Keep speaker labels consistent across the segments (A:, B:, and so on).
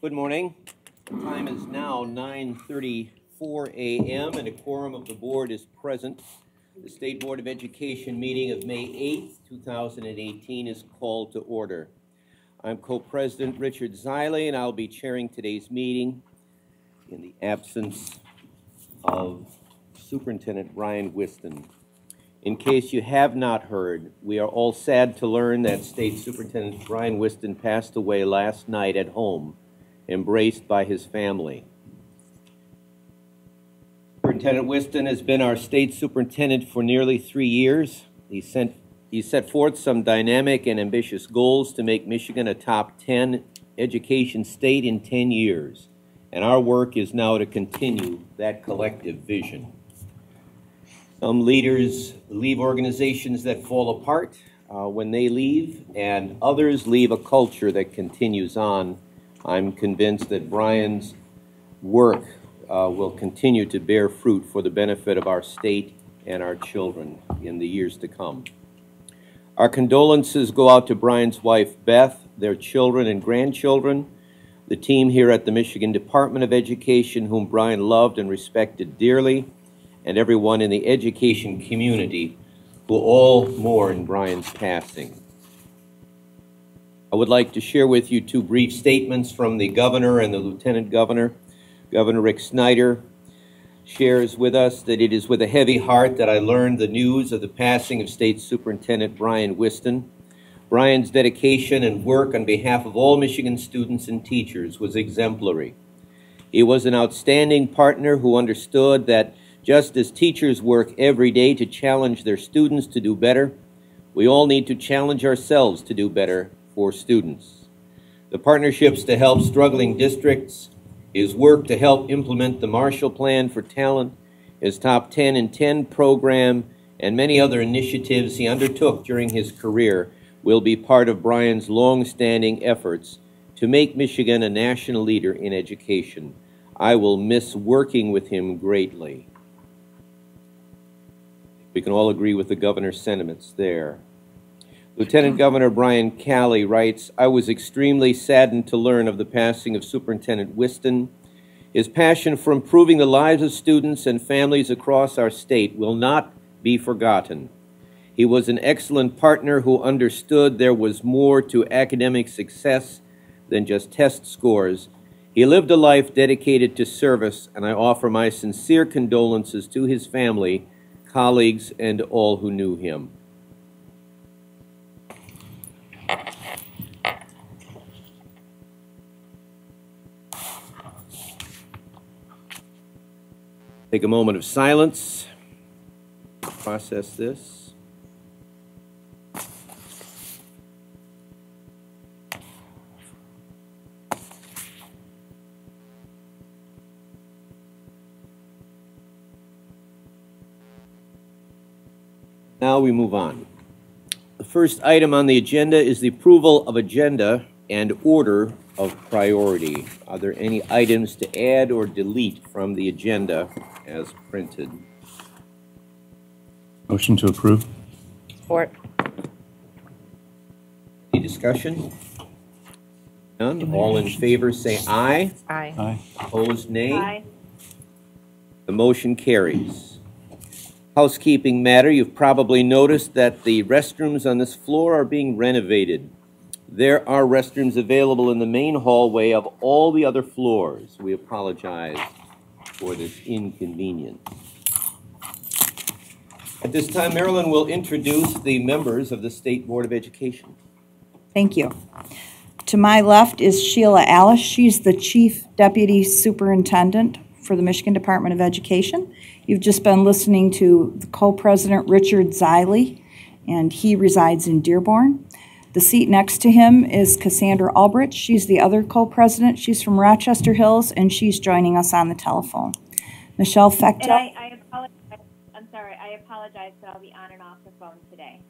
A: Good morning. The time is now 9:34 a.m. and a quorum of the board is present. The State Board of Education meeting of May 8th, 2018 is called to order. I'm co-president Richard Ziley, and I'll be chairing today's meeting in the absence of Superintendent Brian Whiston. In case you have not heard, we are all sad to learn that State Superintendent Brian Whiston passed away last night at home, embraced by his family. Superintendent Whiston has been our state superintendent for nearly 3 years. He set forth some dynamic and ambitious goals to make Michigan a top 10 education state in 10 years, and our work is now to continue that collective vision. Some leaders leave organizations that fall apart when they leave, and others leave a culture that continues on. I'm convinced that Brian's work will continue to bear fruit for the benefit of our state and our children in the years to come. Our condolences go out to Brian's wife, Beth, their children and grandchildren, the team here at the Michigan Department of Education, whom Brian loved and respected dearly, and everyone in the education community who all mourn Brian's passing. I would like to share with you two brief statements from the governor and the lieutenant governor. Governor Rick Snyder shares with us that it is with a heavy heart that I learned the news of the passing of State Superintendent Brian Whiston. Brian's dedication and work on behalf of all Michigan students and teachers was exemplary. He was an outstanding partner who understood that just as teachers work every day to challenge their students to do better, we all need to challenge ourselves to do better for students. The partnerships to help struggling districts, his work to help implement the Marshall Plan for Talent, his Top 10 in 10 program, and many other initiatives he undertook during his career will be part of Brian's long-standing efforts to make Michigan a national leader in education. I will miss working with him greatly. We can all agree with the governor's sentiments there. Lieutenant Governor Brian Calley writes, I was extremely saddened to learn of the passing of Superintendent Whiston. His passion for improving the lives of students and families across our state will not be forgotten. He was an excellent partner who understood there was more to academic success than just test scores. He lived a life dedicated to service, and I offer my sincere condolences to his family, colleagues, and all who knew him. Take a moment of silence, process this. Now we move on. The first item on the agenda is the approval of agenda and order of priority. Are there any items to add or delete from the agenda as printed?
B: Motion to approve.
C: Support.
A: Any discussion? None? All in favor say aye.
C: Aye.
B: Aye.
A: Opposed, nay.
C: Aye.
A: The motion carries. Housekeeping matter, you've probably noticed that the restrooms on this floor are being renovated. There are restrooms available in the main hallway of all the other floors. We apologize for this inconvenience. At this time, Marilyn will introduce the members of the State Board of Education.
D: Thank you. To my left is Sheila Alice. She's the Chief Deputy Superintendent for the Michigan Department of Education. You've just been listening to the co-president, Richard Ziley, and he resides in Dearborn. The seat next to him is Cassandra Albrecht. She's the other co-president. She's from Rochester Hills, and she's joining us on the telephone. Michelle Fecto.
E: And I apologize. I'm sorry. I apologize, but I'll be on and off the phone today.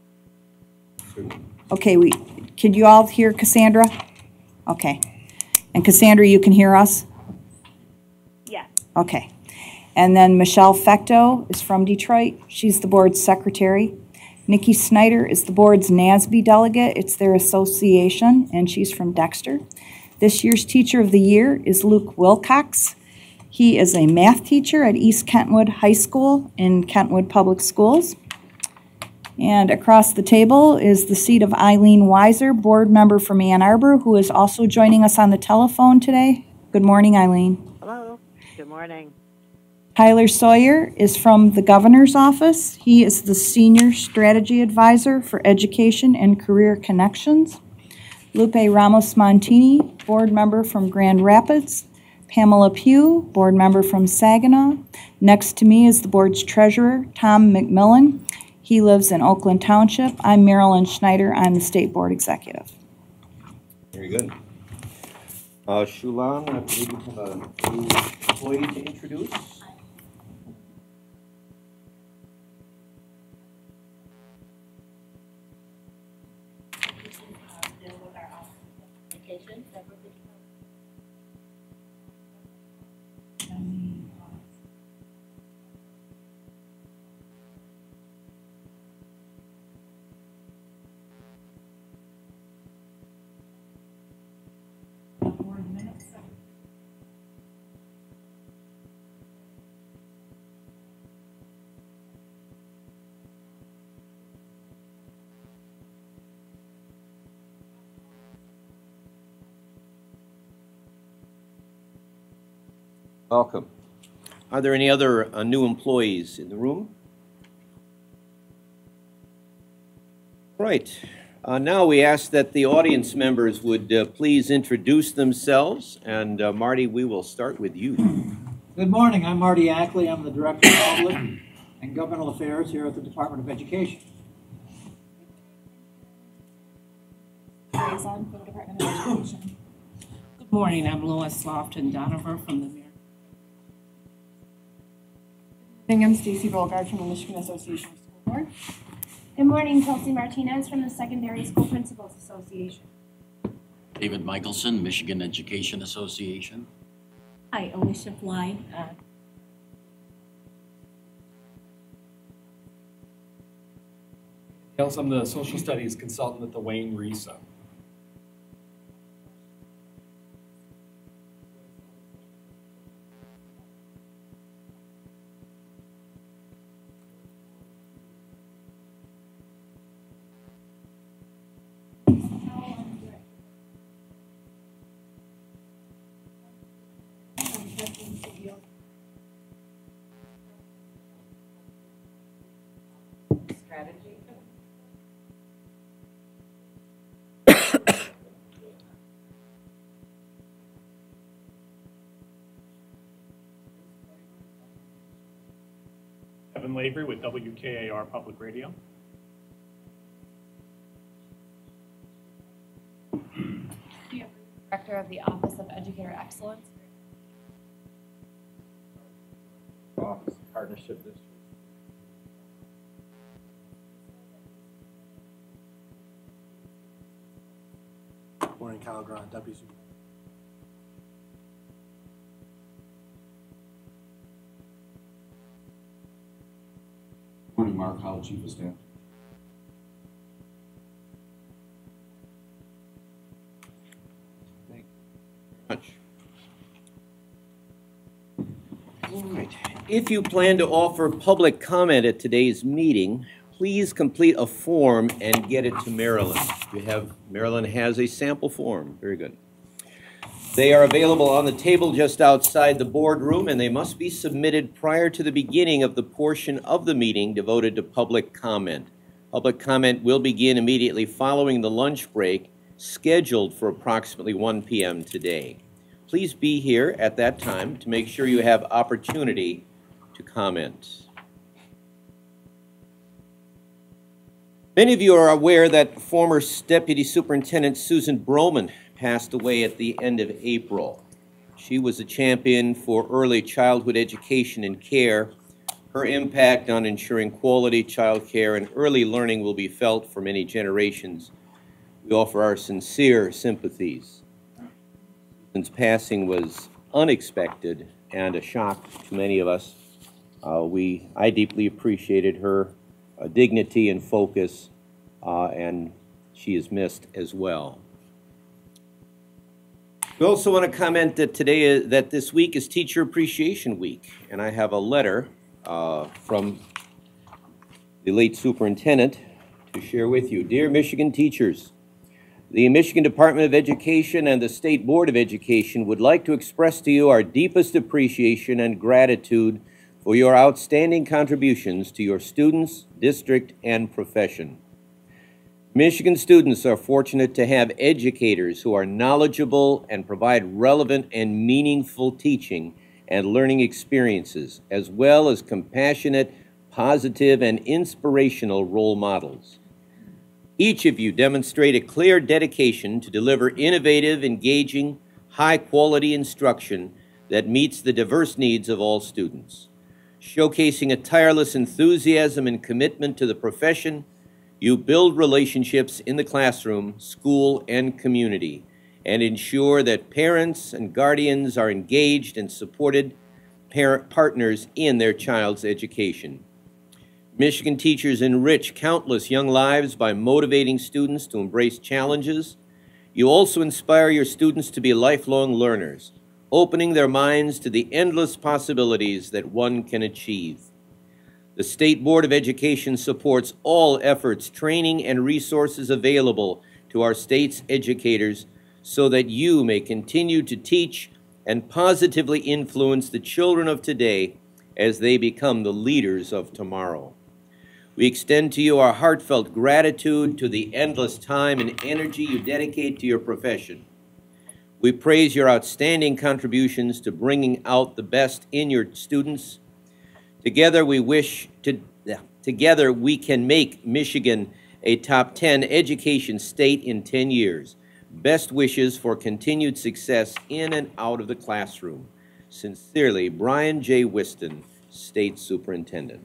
D: Okay, can you all hear Cassandra? Okay. And Cassandra, you can hear us?
E: Yes.
D: Okay. And then Michelle Fecto is from Detroit. She's the board's secretary. Nikki Snyder is the board's NASB delegate. It's their association, and she's from Dexter. This year's Teacher of the Year is Luke Wilcox. He is a math teacher at East Kentwood High School in Kentwood Public Schools. And across the table is the seat of Eileen Weiser, board member from Ann Arbor, who is also joining us on the telephone today. Good morning, Eileen.
B: Hello. Good morning.
D: Tyler Sawyer is from the governor's office. He is the senior strategy advisor for education and career connections. Lupe Ramos Montini, board member from Grand Rapids. Pamela Pugh, board member from Saginaw. Next to me is the board's treasurer, Tom McMillan. He lives in Oakland Township. I'm Marilyn Schneider. I'm the state board executive.
A: Very good. Shulan, I believe we have a new employee to introduce. Welcome. Are there any other new employees in the room? Right. Now we ask that the audience members would please introduce themselves. And Marty, we will start with you.
C: Good morning. I'm Marty Ackley. I'm the Director of Public and Governmental Affairs here at the Department of Education.
F: Liaison for the Department of Education. Good morning. I'm Lois Lofton Donover from the Mayor.
G: I'm Stacy Volgard from the Michigan Association of School Board.
E: Good morning, Chelsea Martinez from the Secondary School Principals Association.
H: David Michelson, Michigan Education Association.
F: Hi, Alicia Fly.
I: I'm the social studies consultant at the Wayne RESA.
F: Strategy.
J: Kevin Lavery with WKAR Public Radio.
G: Director of the Office of Educator Excellence.
A: Office Partnership District.
C: Morning, Kyle Grant, Deputy Superintendent.
K: Morning, Mark Howell, Chief of Staff.
A: Thank you very much. All right. If you plan to offer public comment at today's meeting, please complete a form and get it to Marilyn. Marilyn has a sample form. Very good. They are available on the table just outside the boardroom, and they must be submitted prior to the beginning of the portion of the meeting devoted to public comment. Public comment will begin immediately following the lunch break, scheduled for approximately 1 p.m. today. Please be here at that time to make sure you have opportunity to comment. Many of you are aware that former Deputy Superintendent Susan Broman passed away at the end of April. She was a champion for early childhood education and care. Her impact on ensuring quality child care and early learning will be felt for many generations. We offer our sincere sympathies. Susan's passing was unexpected and a shock to many of us. I deeply appreciated her dignity and focus, and she is missed as well. We also want to comment that that this week is Teacher Appreciation Week, and I have a letter from the late superintendent to share with you. Dear Michigan teachers, the Michigan Department of Education and the State Board of Education would like to express to you our deepest appreciation and gratitude for your outstanding contributions to your students, district, and profession. Michigan students are fortunate to have educators who are knowledgeable and provide relevant and meaningful teaching and learning experiences, as well as compassionate, positive, and inspirational role models. Each of you demonstrate a clear dedication to deliver innovative, engaging, high-quality instruction that meets the diverse needs of all students. Showcasing a tireless enthusiasm and commitment to the profession, you build relationships in the classroom, school, and community, and ensure that parents and guardians are engaged and supported partners in their child's education. Michigan teachers enrich countless young lives by motivating students to embrace challenges. You also inspire your students to be lifelong learners, opening their minds to the endless possibilities that one can achieve. The State Board of Education supports all efforts, training, and resources available to our state's educators so that you may continue to teach and positively influence the children of today as they become the leaders of tomorrow. We extend to you our heartfelt gratitude to the endless time and energy you dedicate to your profession. We praise your outstanding contributions to bringing out the best in your students. Together we can make Michigan a top 10 education state in 10 years. Best wishes for continued success in and out of the classroom. Sincerely, Brian J. Whiston, State Superintendent.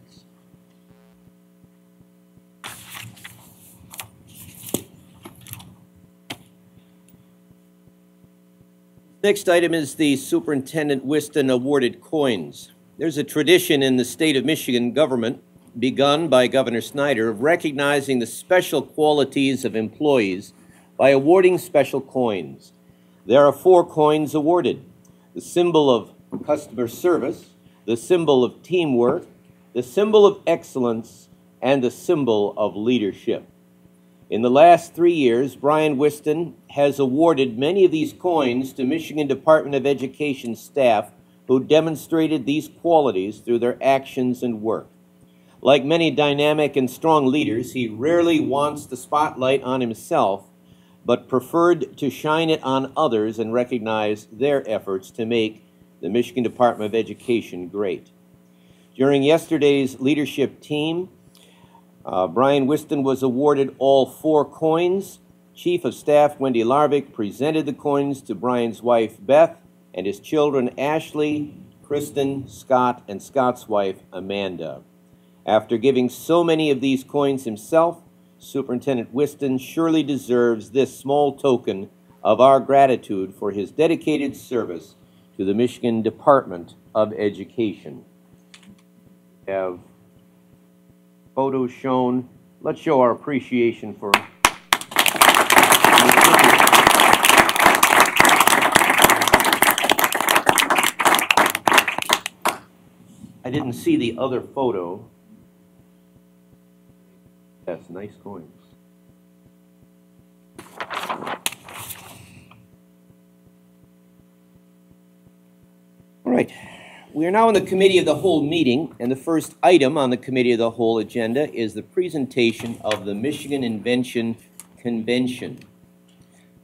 A: Next item is the Superintendent Whiston awarded coins. There's a tradition in the state of Michigan government, begun by Governor Snyder, of recognizing the special qualities of employees by awarding special coins. There are 4 coins awarded: the symbol of customer service, the symbol of teamwork, the symbol of excellence, and the symbol of leadership. In the last 3 years, Brian Whiston has awarded many of these coins to Michigan Department of Education staff who demonstrated these qualities through their actions and work. Like many dynamic and strong leaders, he rarely wants the spotlight on himself, but preferred to shine it on others and recognize their efforts to make the Michigan Department of Education great. During yesterday's leadership team, Brian Whiston was awarded all 4 coins. Chief of Staff Wendy Larvick presented the coins to Brian's wife Beth and his children Ashley, Kristen, Scott, and Scott's wife Amanda. After giving so many of these coins himself, Superintendent Whiston surely deserves this small token of our gratitude for his dedicated service to the Michigan Department of Education. We have photos shown. Let's show our appreciation for I didn't see the other photo. Yes, nice coins. All right. We are now in the Committee of the Whole meeting, and the first item on the Committee of the Whole agenda is the presentation of the Michigan Invention Convention.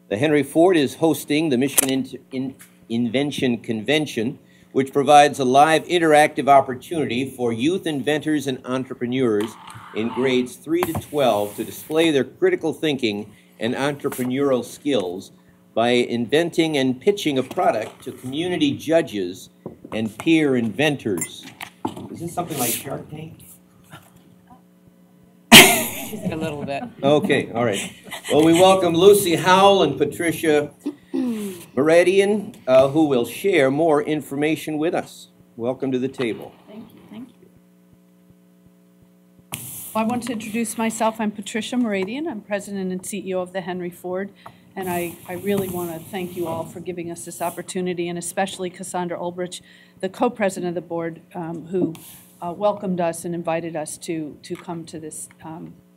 A: The Henry Ford is hosting the Michigan Invention Convention, which provides a live interactive opportunity for youth inventors and entrepreneurs in grades 3 to 12 to display their critical thinking and entrepreneurial skills by inventing and pitching a product to community judges and peer inventors. Is this something like Shark Tank?
F: A little bit.
A: Okay, all right. Well, we welcome Lucy Howell and Patricia Meridian, who will share more information with us. Welcome to the table.
B: Thank you. Thank you. Well, I want to introduce myself. I'm Patricia Meridian. I'm president and CEO of the Henry Ford And I really want to thank you all for giving us this opportunity, and especially Cassandra Ulbrich, the co-president of the board, who welcomed us and invited us to come to this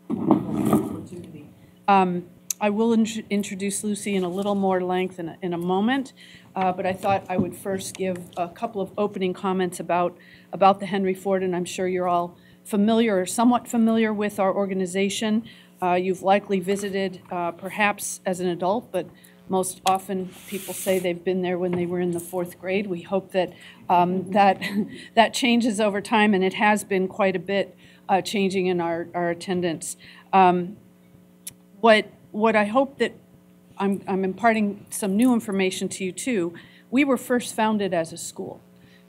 B: opportunity. I will introduce Lucy in a little more length in a moment, but I thought I would first give a couple of opening comments about the Henry Ford, and I'm sure you're all familiar or somewhat familiar with our organization. You've likely visited perhaps as an adult, but most often people say they've been there when they were in the 4th grade. We hope that that changes over time, and it has been quite a bit changing in our attendance. What I hope that I'm imparting some new information to you too. We were first founded as a school.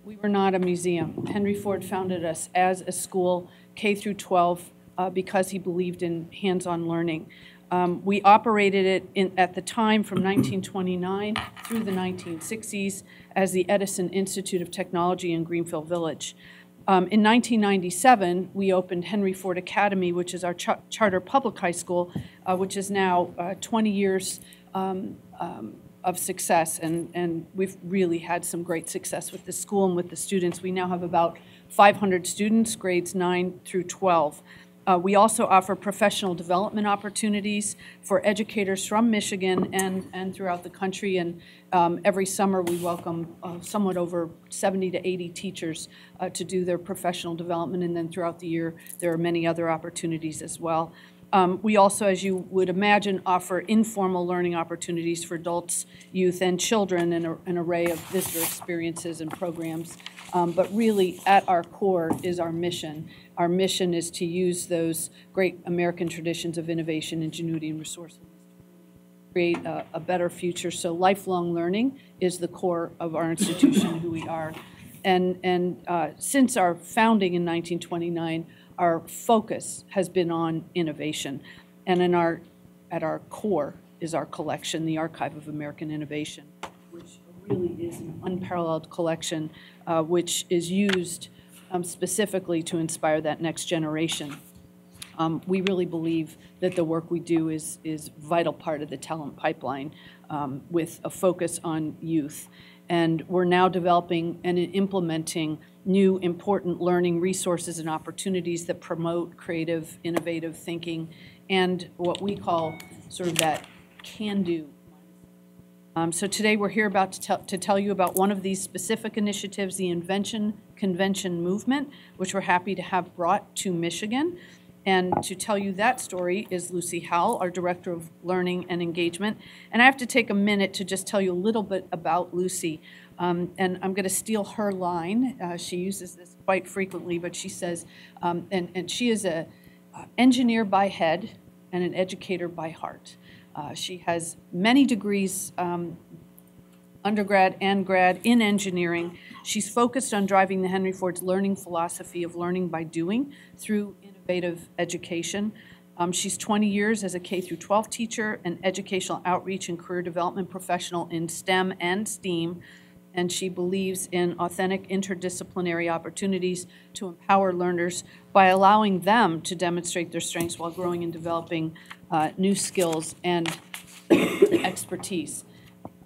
B: We were not a museum. Henry Ford founded us as a school, K through 12, because he believed in hands-on learning. We operated it at the time from 1929 through the 1960s as the Edison Institute of Technology in Greenfield Village. In 1997, we opened Henry Ford Academy, which is our charter public high school, which is now 20 years of success, and we've really had some great success with the school and with the students. We now have about 500 students, grades 9 through 12. We also offer professional development opportunities for educators from Michigan and throughout the country, and every summer we welcome somewhat over 70 to 80 teachers to do their professional development, and then throughout the year there are many other opportunities as well. We also, as you would imagine, offer informal learning opportunities for adults, youth, and children, and an array of visitor experiences and programs. But really, at our core is our mission. Our mission is to use those great American traditions of innovation, ingenuity, and resourcefulness to create a better future. So lifelong learning is the core of our institution, who we are. And since our founding in 1929, our focus has been on innovation. And at our core is our collection, the Archive of American Innovation, which really is an unparalleled collection, which is used specifically to inspire that next generation. We really believe that the work we do is a vital part of the talent pipeline, with a focus on youth. And we're now developing and implementing new important learning resources and opportunities that promote creative, innovative thinking and what we call sort of that can-do. So today we're here to tell you about one of these specific initiatives, the Invention Convention movement, which we're happy to have brought to Michigan. And to tell you that story is Lucy Howell, our Director of Learning and Engagement. And I have to take a minute to just tell you a little bit about Lucy. And I'm going to steal her line. She uses this quite frequently, but she says, and she is an engineer by head and an educator by heart. She has many degrees, undergrad and grad, in engineering. She's focused on driving the Henry Ford's learning philosophy of learning by doing through innovative education. She's 20 years as a K through 12 teacher, an educational outreach and career development professional in STEM and STEAM, and she believes in authentic interdisciplinary opportunities to empower learners by allowing them to demonstrate their strengths while growing and developing new skills and expertise.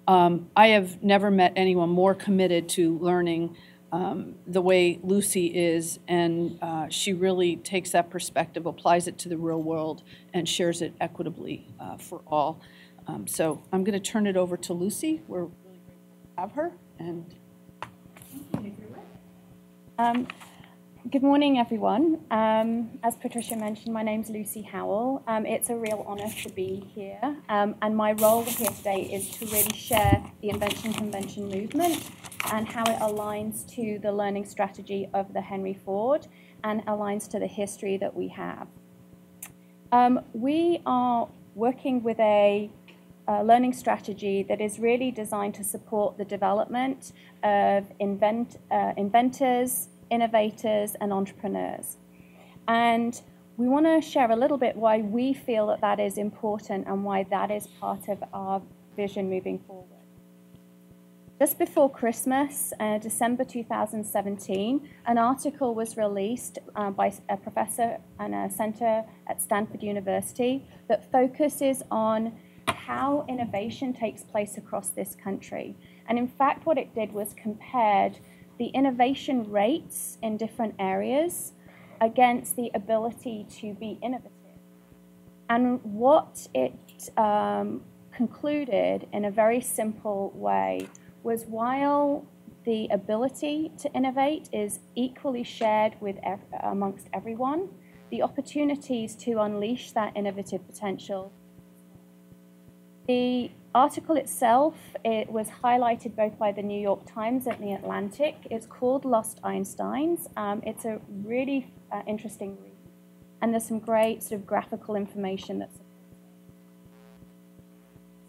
B: I have never met anyone more committed to learning the way Lucy is, and she really takes that perspective, applies it to the real world, and shares it equitably for all. So I'm going to turn it over to Lucy. We're really grateful to have her. And
G: good morning, everyone. As Patricia mentioned, my name's Lucy Howell. It's a real honor to be here. And my role here today is to really share the Invention Convention movement and how it aligns to the learning strategy of the Henry Ford and aligns to the history that we have. We are working with a learning strategy that is really designed to support the development of inventors, innovators, and entrepreneurs. And we want to share a little bit why we feel that that is important and why that is part of our vision moving forward. Just before Christmas, December 2017, an article was released by a professor and a center at Stanford University that focuses on how innovation takes place across this country. And in fact, what it did was compared the innovation rates in different areas against the ability to be innovative. And what it concluded in a very simple way was, while the ability to innovate is equally shared with amongst everyone, the opportunities to unleash that innovative potential. The article itself, it was highlighted both by the New York Times and the Atlantic. It's called Lost Einsteins. It's a really interesting read, and there's some great sort of graphical information that's.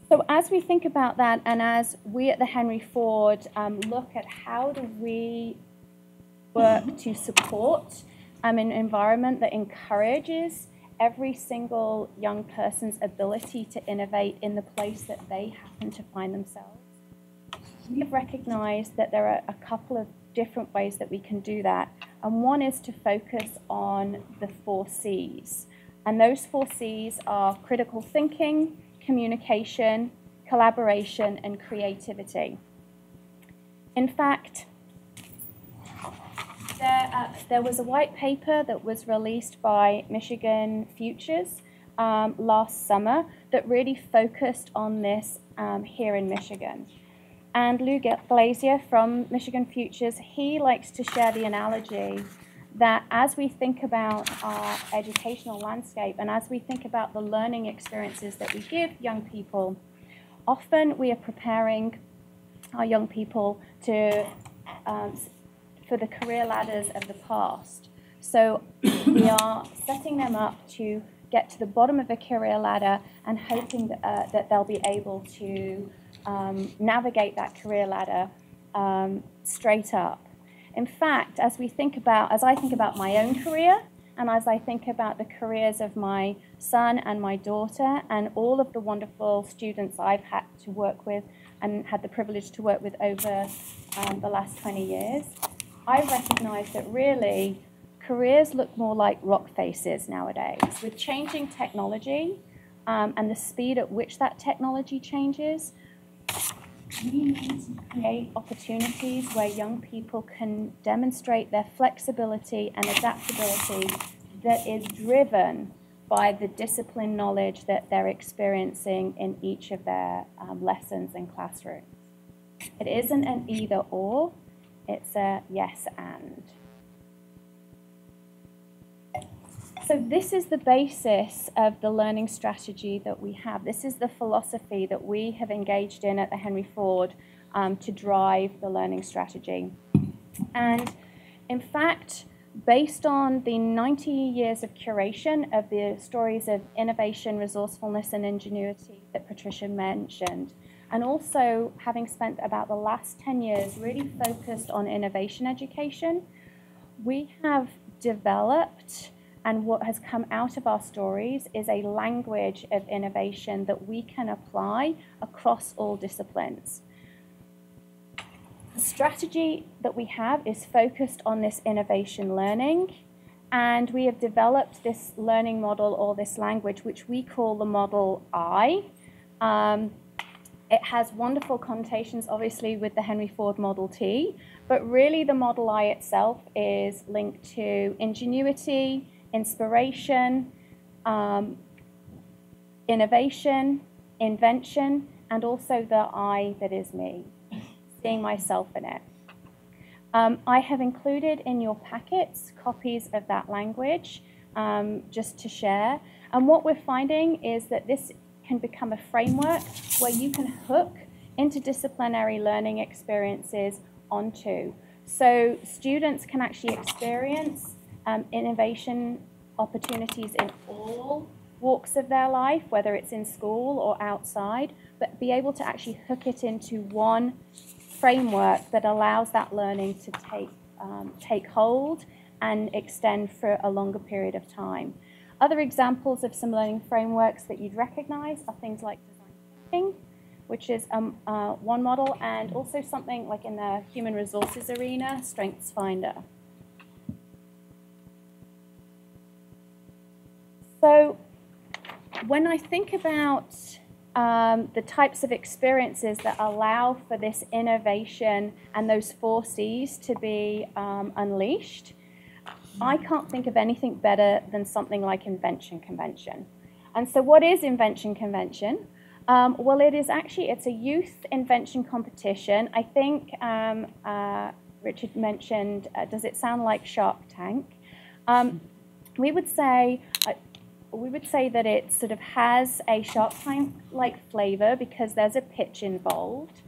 G: So as we think about that, and as we at the Henry Ford look at how do we work to support an environment that encourages every single young person's ability to innovate in the place that they happen to find themselves, we have recognized that there are a couple of different ways that we can do that. And one is to focus on the 4 C's. And those 4 C's are critical thinking, communication, collaboration, and creativity. In fact, there was a white paper that was released by Michigan Futures last summer that really focused on this here in Michigan. And Lou Glazier from Michigan Futures, he likes to share the analogy that as we think about our educational landscape and as we think about the learning experiences that we give young people, often we are preparing our young people to for the career ladders of the past. So we are setting them up to get to the bottom of a career ladder and hoping that they'll be able to navigate that career ladder straight up. In fact, as I think about my own career, and as I think about the careers of my son and my daughter and all of the wonderful students I've had to work with and had the privilege to work with over the last 20 years, I recognize that really careers look more like rock faces nowadays. With changing technology and the speed at which that technology changes, we need to create opportunities where young people can demonstrate their flexibility and adaptability that is driven by the discipline knowledge that they're experiencing in each of their lessons and classrooms. It isn't an either or, it's a yes and. So this is the basis of the learning strategy that we have. This is the philosophy that we have engaged in at the Henry Ford to drive the learning strategy. And in fact, based on the 90 years of curation of the stories of innovation, resourcefulness, and ingenuity that Patricia mentioned, and also having spent about the last 10 years really focused on innovation education, we have developed, and what has come out of our stories is a language of innovation that we can apply across all disciplines. The strategy that we have is focused on this innovation learning, and we have developed this learning model or this language, which we call the Model I. It has wonderful connotations, obviously, with the Henry Ford Model T, but really the Model I itself is linked to ingenuity, inspiration, innovation, invention, and also the I that is me, seeing myself in it. I have included in your packets copies of that language just to share. And what we're finding is that this can become a framework where you can hook interdisciplinary learning experiences onto. So students can actually experience innovation opportunities in all walks of their life, whether it's in school or outside, but be able to actually hook it into one framework that allows that learning to take hold and extend for a longer period of time. Other examples of some learning frameworks that you'd recognize are things like design thinking, which is one model, and also something like in the human resources arena, Strengths Finder. So when I think about the types of experiences that allow for this innovation and those 4 C's to be unleashed, I can't think of anything better than something like Invention Convention. And so what is Invention Convention? Well, it's a youth invention competition. I think Richard mentioned, does it sound like Shark Tank? We would say that it sort of has a Shark Tank-like flavor because there's a pitch involved.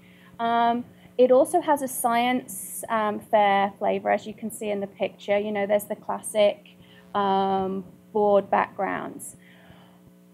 G: It also has a science fair flavor, as you can see in the picture. You know, there's the classic board backgrounds.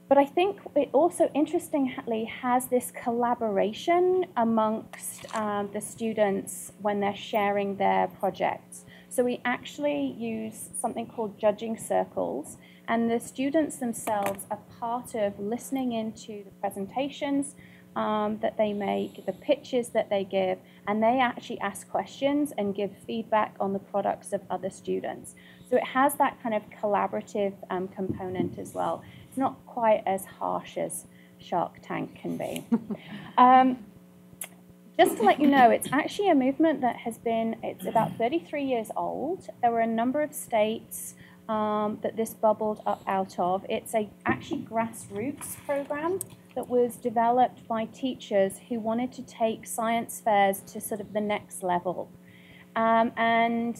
G: But I think it also, interestingly, has this collaboration amongst the students when they're sharing their projects. So we actually use something called judging circles, and the students themselves are part of listening into the presentations that they make, the pitches that they give, and they actually ask questions and give feedback on the products of other students. So it has that kind of collaborative component as well. It's not quite as harsh as Shark Tank can be. Just to let you know, it's actually a movement that it's about 33 years old. There were a number of states that this bubbled up out of. It's actually grassroots program that was developed by teachers who wanted to take science fairs to sort of the next level. And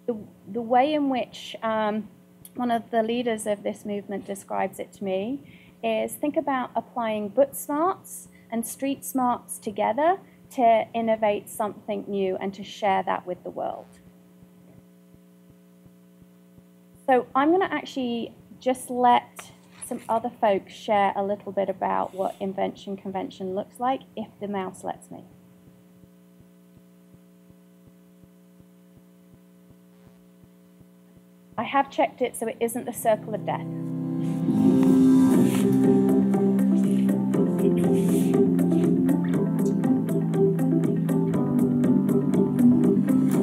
G: the way in which one of the leaders of this movement describes it to me is think about applying book smarts and street smarts together to innovate something new and to share that with the world. So I'm going to actually just let some other folks share a little bit about what Invention Convention looks like, if the mouse lets me. I have checked it so it isn't the circle of death.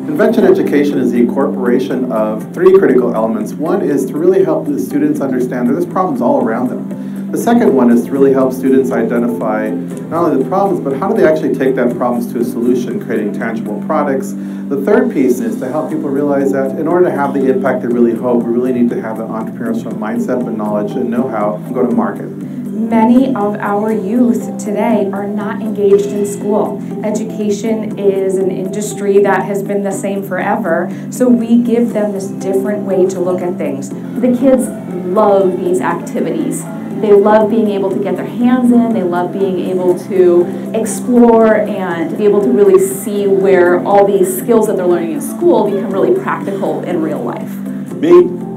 L: Invention education is the incorporation of 3 critical elements. One is to really help the students understand that there's problems all around them. The second one is to really help students identify not only the problems, but how do they actually take that problems to a solution, creating tangible products. The third piece is to help people realize that in order to have the impact they really hope, we really need to have an entrepreneurial mindset and knowledge and know-how and go to market.
M: Many of our youth today are not engaged in school. Education is an industry that has been the same forever, so we give them this different way to look at things.
N: The kids love these activities. They love being able to get their hands in, they love being able to explore and be able to really see where all these skills that they're learning in school become really practical in real life.
K: Me,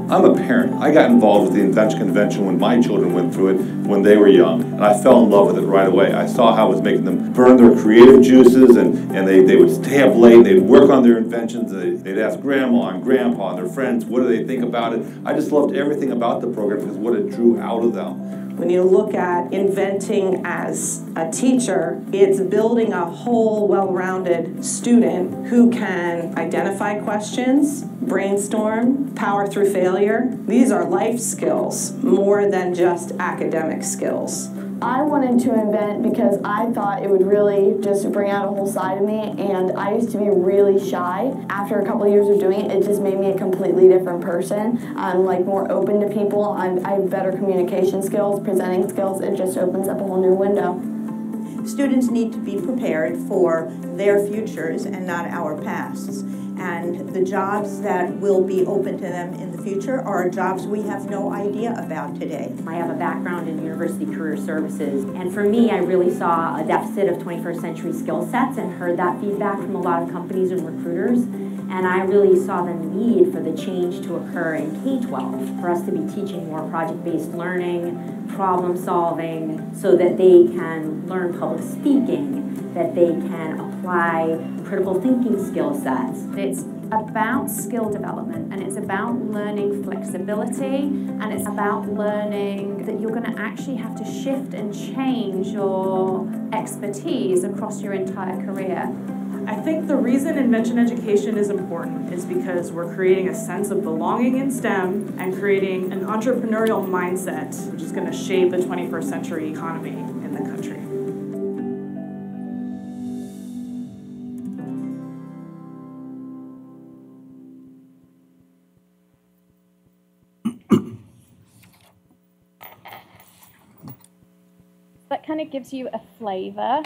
K: I'm a parent. I got involved with the Invention Convention when my children went through it when they were young, and I fell in love with it right away. I saw how it was making them burn their creative juices, and they would stay up late, they'd work on their inventions, they'd ask grandma and grandpa and their friends, what do they think about it? I just loved everything about the program because what it drew out of them.
O: When you look at inventing as a teacher, it's building a whole, well-rounded student who can identify questions, brainstorm, power through failure. These are life skills more than just academic skills.
P: I wanted to invent because I thought it would really just bring out a whole side of me, and I used to be really shy. After a couple of years of doing it, it just made me a completely different person. I'm like more open to people. I have better communication skills, presenting skills. It just opens up a whole new window.
Q: Students need to be prepared for their futures and not our pasts. And the jobs that will be open to them in the future are jobs we have no idea about today.
R: I have a background in university career services, and for me, I really saw a deficit of 21st century skill sets and heard that feedback from a lot of companies and recruiters. And I really saw the need for the change to occur in K-12, for us to be teaching more project-based learning, problem solving, so that they can learn public speaking, that they can apply critical thinking skill sets.
S: It's about skill development, and it's about learning flexibility, and it's about learning that you're going to actually have to shift and change your expertise across your entire career.
T: I think the reason invention education is important is because we're creating a sense of belonging in STEM and creating an entrepreneurial mindset, which is going to shape the 21st century economy in in the country.
G: That kind of gives you a flavor.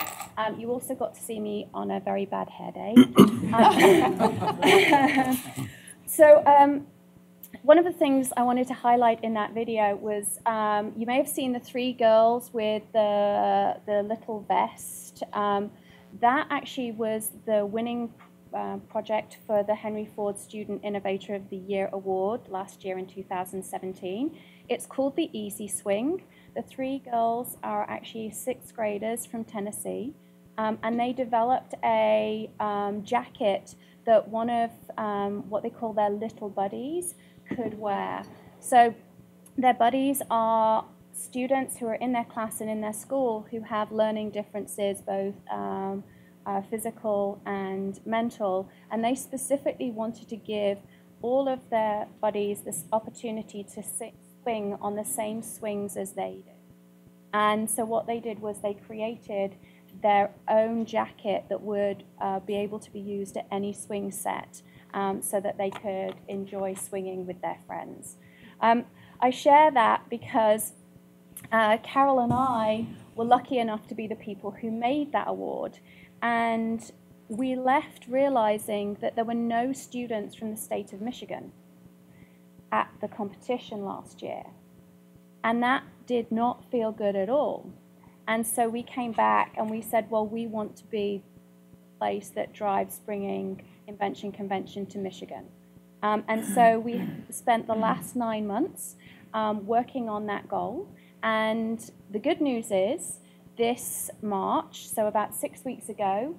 G: You also got to see me on a very bad headache. One of the things I wanted to highlight in that video was you may have seen the 3 girls with the little vest. That actually was the winning project for the Henry Ford Student Innovator of the Year Award last year in 2017. It's called the Easy Swing. The 3 girls are actually 6th graders from Tennessee, and they developed a jacket that one of what they call their little buddies could wear. So their buddies are students who are in their class and in their school who have learning differences, both physical and mental, and they specifically wanted to give all of their buddies this opportunity to swing on the same swings as they did. And so what they did was they created their own jacket that would be able to be used at any swing set, so that they could enjoy swinging with their friends. I share that because Carol and I were lucky enough to be the people who made that award, and we left realizing that there were no students from the state of Michigan at the competition last year, and that did not feel good at all. And so we came back and we said, well, we want to be the place that drives bringing Invention Convention to Michigan. And so we spent the last 9 months working on that goal. And the good news is this March, so about 6 weeks ago,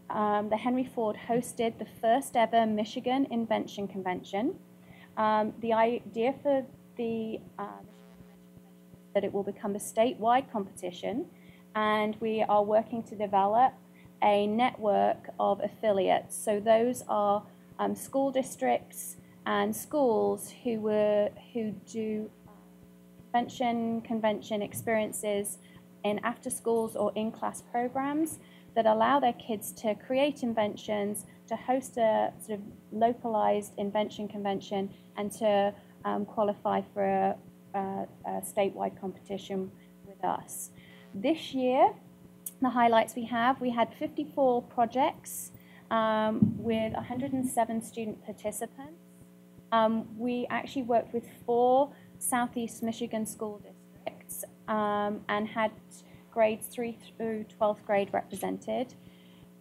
G: the Henry Ford hosted the first ever Michigan Invention Convention. The idea for the that it will become a statewide competition, and we are working to develop a network of affiliates. So those are school districts and schools who do Invention Convention experiences in after schools or in-class programs that allow their kids to create inventions, to host a sort of localized invention convention, and to qualify for a statewide competition with us. This year, the highlights we had 54 projects with 107 student participants. We actually worked with 4 Southeast Michigan school districts and had grades 3 through 12th grade represented.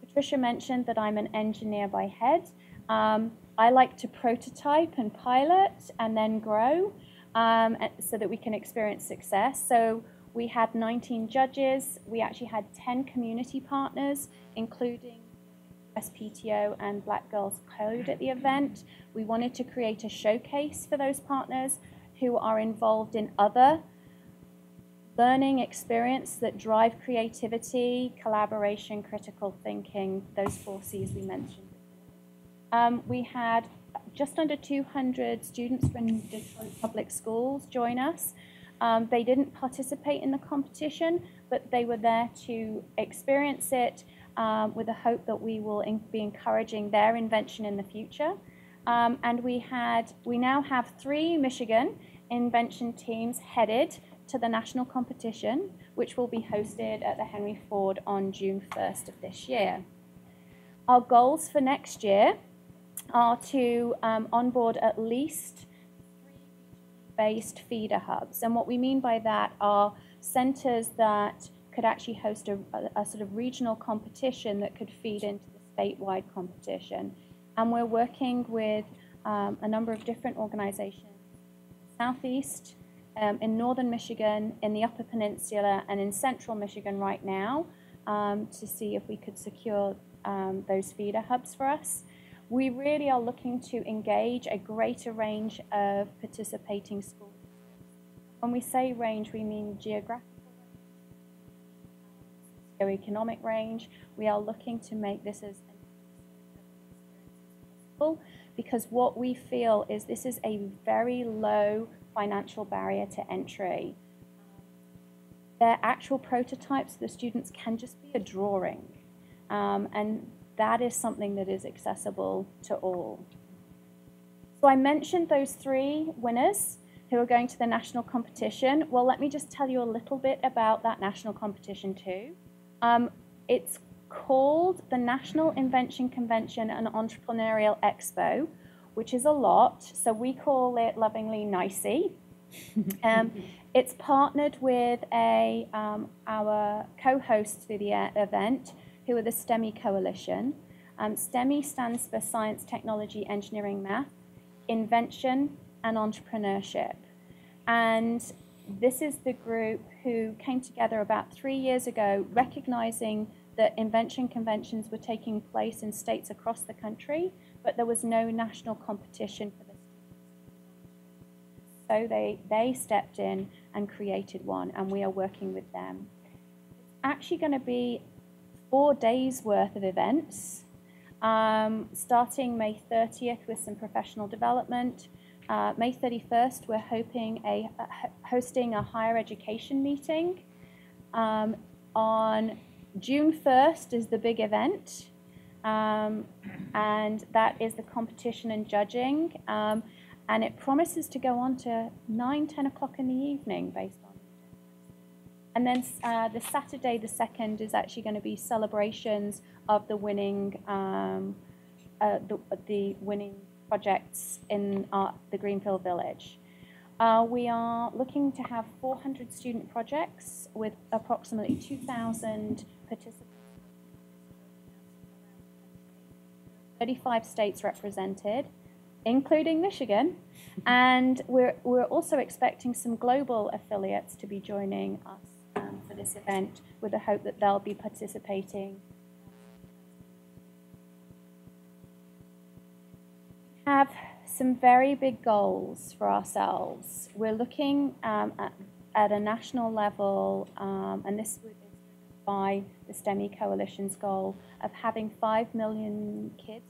G: Patricia mentioned that I'm an engineer by head. I like to prototype and pilot and then grow so that we can experience success. So we had 19 judges. We actually had 10 community partners, including SPTO and Black Girls Code at the event. We wanted to create a showcase for those partners who are involved in other learning experience that drive creativity, collaboration, critical thinking, those 4 C's we mentioned. We had just under 200 students from Detroit Public Schools join us. They didn't participate in the competition, but they were there to experience it with the hope that we will be encouraging their invention in the future. And we now have 3 Michigan invention teams headed to the national competition, which will be hosted at the Henry Ford on June 1st of this year. Our goals for next year are to onboard at least 3 based feeder hubs. And what we mean by that are centers that could actually host a sort of regional competition that could feed into the statewide competition. And we're working with a number of different organizations, Southeast, in northern Michigan, in the Upper Peninsula, and in central Michigan right now to see if we could secure those feeder hubs for us. We really are looking to engage a greater range of participating schools. When we say range, we mean geographical range, socioeconomic range. We are looking to make this as possible because what we feel is this is a very low financial barrier to entry. Their actual prototypes, the students can just be a drawing. And that is something that is accessible to all. So I mentioned those 3 winners who are going to the national competition. Well, let me just tell you a little bit about that national competition too. It's called the National Invention Convention and Entrepreneurial Expo, which is a lot, so we call it lovingly NICE. It's partnered with our co-hosts for the event, who are the STEMI Coalition. STEMI stands for Science, Technology, Engineering, Math, Invention, and Entrepreneurship. And this is the group who came together about 3 years ago, recognizing that invention conventions were taking place in states across the country, but there was no national competition for this. So they stepped in and created one, and we are working with them. It's actually going to be 4 days worth of events, starting May 30th with some professional development. May 31st, we're hosting a higher education meeting. On June 1st is the big event, and that is the competition and judging. And it promises to go on to 9-10 o'clock in the evening based on. And then the Saturday, the 2nd, is actually going to be celebrations of the winning the winning projects in the Greenfield Village. We are looking to have 400 student projects with approximately 2,000 participants. 35 states represented, including Michigan, and we're also expecting some global affiliates to be joining us for this event, with the hope that they'll be participating. We have some very big goals for ourselves. We're looking at a national level, and this is by the STEMI Coalition's goal of having 5 million kids.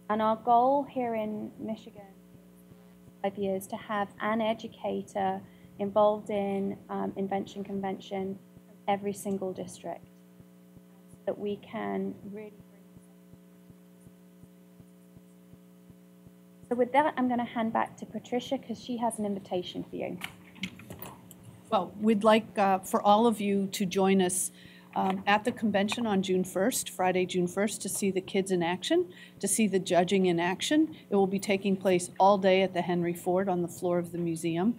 G: And our goal here in Michigan is 5 years to have an educator involved in Invention Convention from every single district, so that we can really bring. So with that, I'm going to hand back to Patricia because she has an invitation for you.
B: Well, we'd like for all of you to join us at the convention on June 1st, Friday, June 1st, to see the kids in action, to see the judging in action. It will be taking place all day at the Henry Ford on the floor of the museum.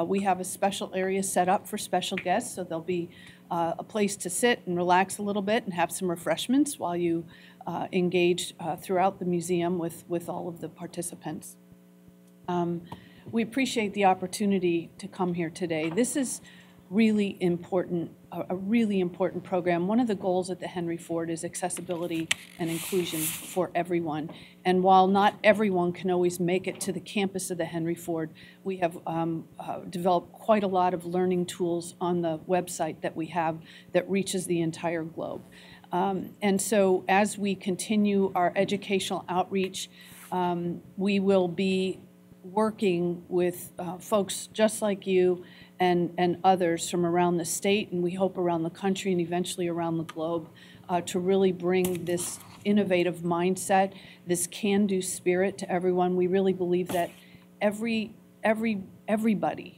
B: We have a special area set up for special guests, so there'll be a place to sit and relax a little bit and have some refreshments while you engage throughout the museum with all of the participants. We appreciate the opportunity to come here today. This is really important, a really important program. One of the goals at the Henry Ford is accessibility and inclusion for everyone. And while not everyone can always make it to the campus of the Henry Ford, we have developed quite a lot of learning tools on the website that we have that reaches the entire globe. And so as we continue our educational outreach, we will be working with folks just like you and others from around the state, and we hope around the country and eventually around the globe, to really bring this innovative mindset, this can-do spirit to everyone. We really believe that everybody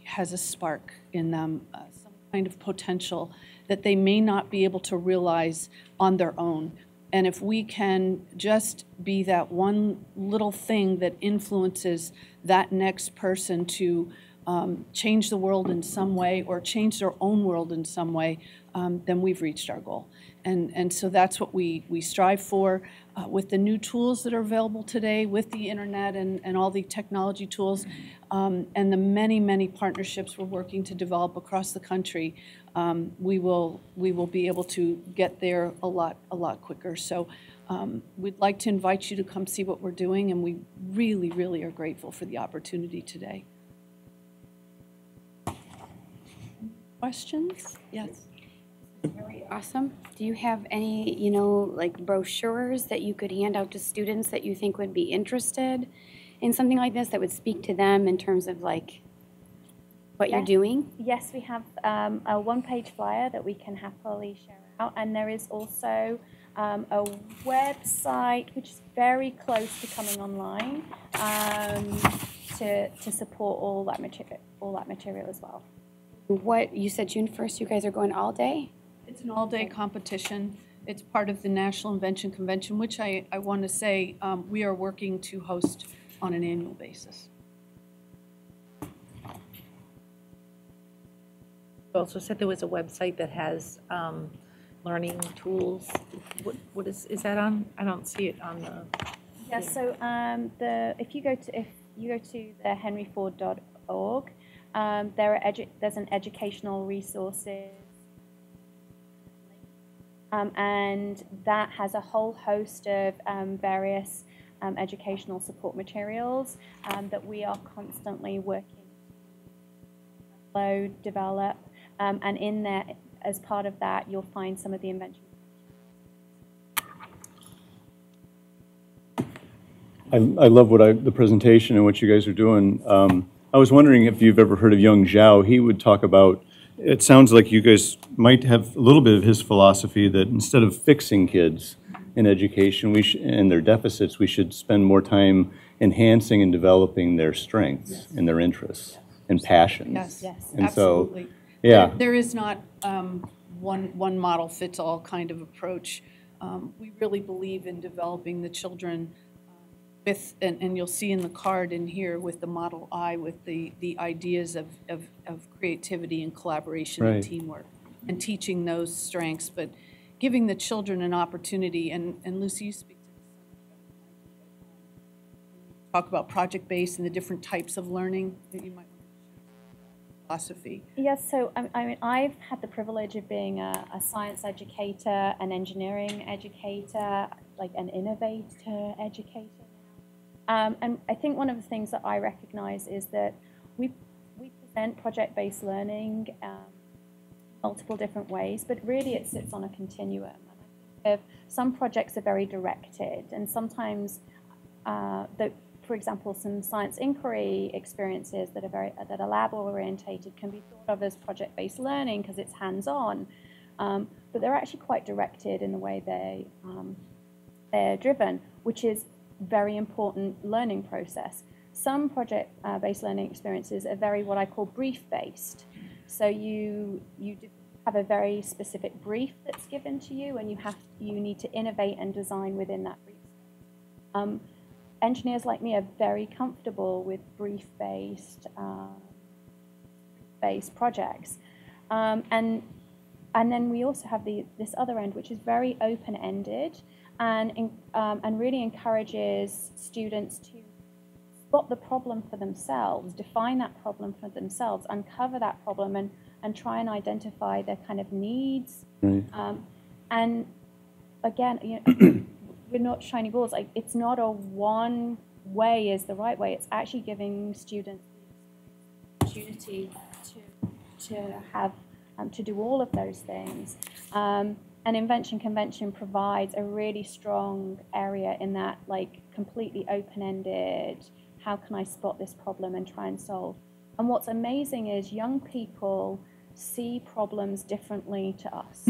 B: has a spark in them, some kind of potential that they may not be able to realize on their own. And if we can just be that one little thing that influences that next person to change the world in some way or change their own world in some way, then we've reached our goal. And so that's what we strive for with the new tools that are available today, with the internet and all the technology tools, and the many, many partnerships we're working to develop across the country. We will be able to get there a lot quicker. So we'd like to invite you to come see what we're doing, and we really, really are grateful for the opportunity today. Questions? Yes.
U: Very awesome. Do you have any, like brochures that you could hand out to students that you think would be interested in something like this that would speak to them in terms of like what you're doing?
G: Yes, we have a one-page flyer that we can happily share out, and there is also a website which is very close to coming online to support all that material as well.
U: What, you said June 1st, you guys are going all day?
B: It's an all-day competition. It's part of the National Invention Convention, which I want to say we are working to host on an annual basis.
D: You also said there was a website that has learning tools. What is that on? I don't see it on the.
G: Yeah. So if you go to the henryford.org, there's an educational resources. And that has a whole host of various educational support materials that we are constantly working to load, develop, and in there, as part of that, you'll find some of the invention.
V: I love the presentation and what you guys are doing. I was wondering if you've ever heard of Young Zhao. He would talk about, it sounds like you guys might have a little bit of his philosophy that instead of fixing kids in education and their deficits, we should spend more time enhancing and developing their strengths and their interests and passions.
B: Yes,
V: and
B: absolutely.
V: So, yeah.
B: There is not one model fits all kind of approach. We really believe in developing the children with, and you'll see in the card in here with the Model I, with the ideas of creativity and collaboration and teamwork, and teaching those strengths, but giving the children an opportunity, and Lucy, you speak to this, talk about project-based and the different types of learning that you might philosophy.
G: Yes, so I mean, I've had the privilege of being a science educator, an engineering educator, like an innovator educator. And I think one of the things that I recognize is that we present project-based learning multiple different ways, but really it sits on a continuum. Some projects are very directed, and sometimes, for example, some science inquiry experiences that are lab-orientated can be thought of as project-based learning because it's hands-on, but they're actually quite directed in the way they're driven, which is very important learning process. Some project-based learning experiences are very what I call brief-based. So you have a very specific brief that's given to you, and you need to innovate and design within that brief. Engineers like me are very comfortable with brief-based projects, and then we also have this other end, which is very open-ended. And really encourages students to spot the problem for themselves, define that problem for themselves, uncover that problem, and try and identify their kind of needs.
V: Right.
G: And again, we're not shiny balls. Like, it's not a one way is the right way. It's actually giving students the opportunity to have to do all of those things. And Invention Convention provides a really strong area in that, like, completely open-ended, how can I spot this problem and try and solve? And what's amazing is young people see problems differently to us.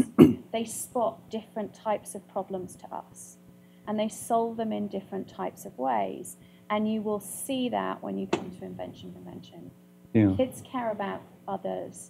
G: They spot different types of problems to us, and they solve them in different types of ways. And you will see that when you come to Invention Convention.
V: Yeah.
G: Kids care about others,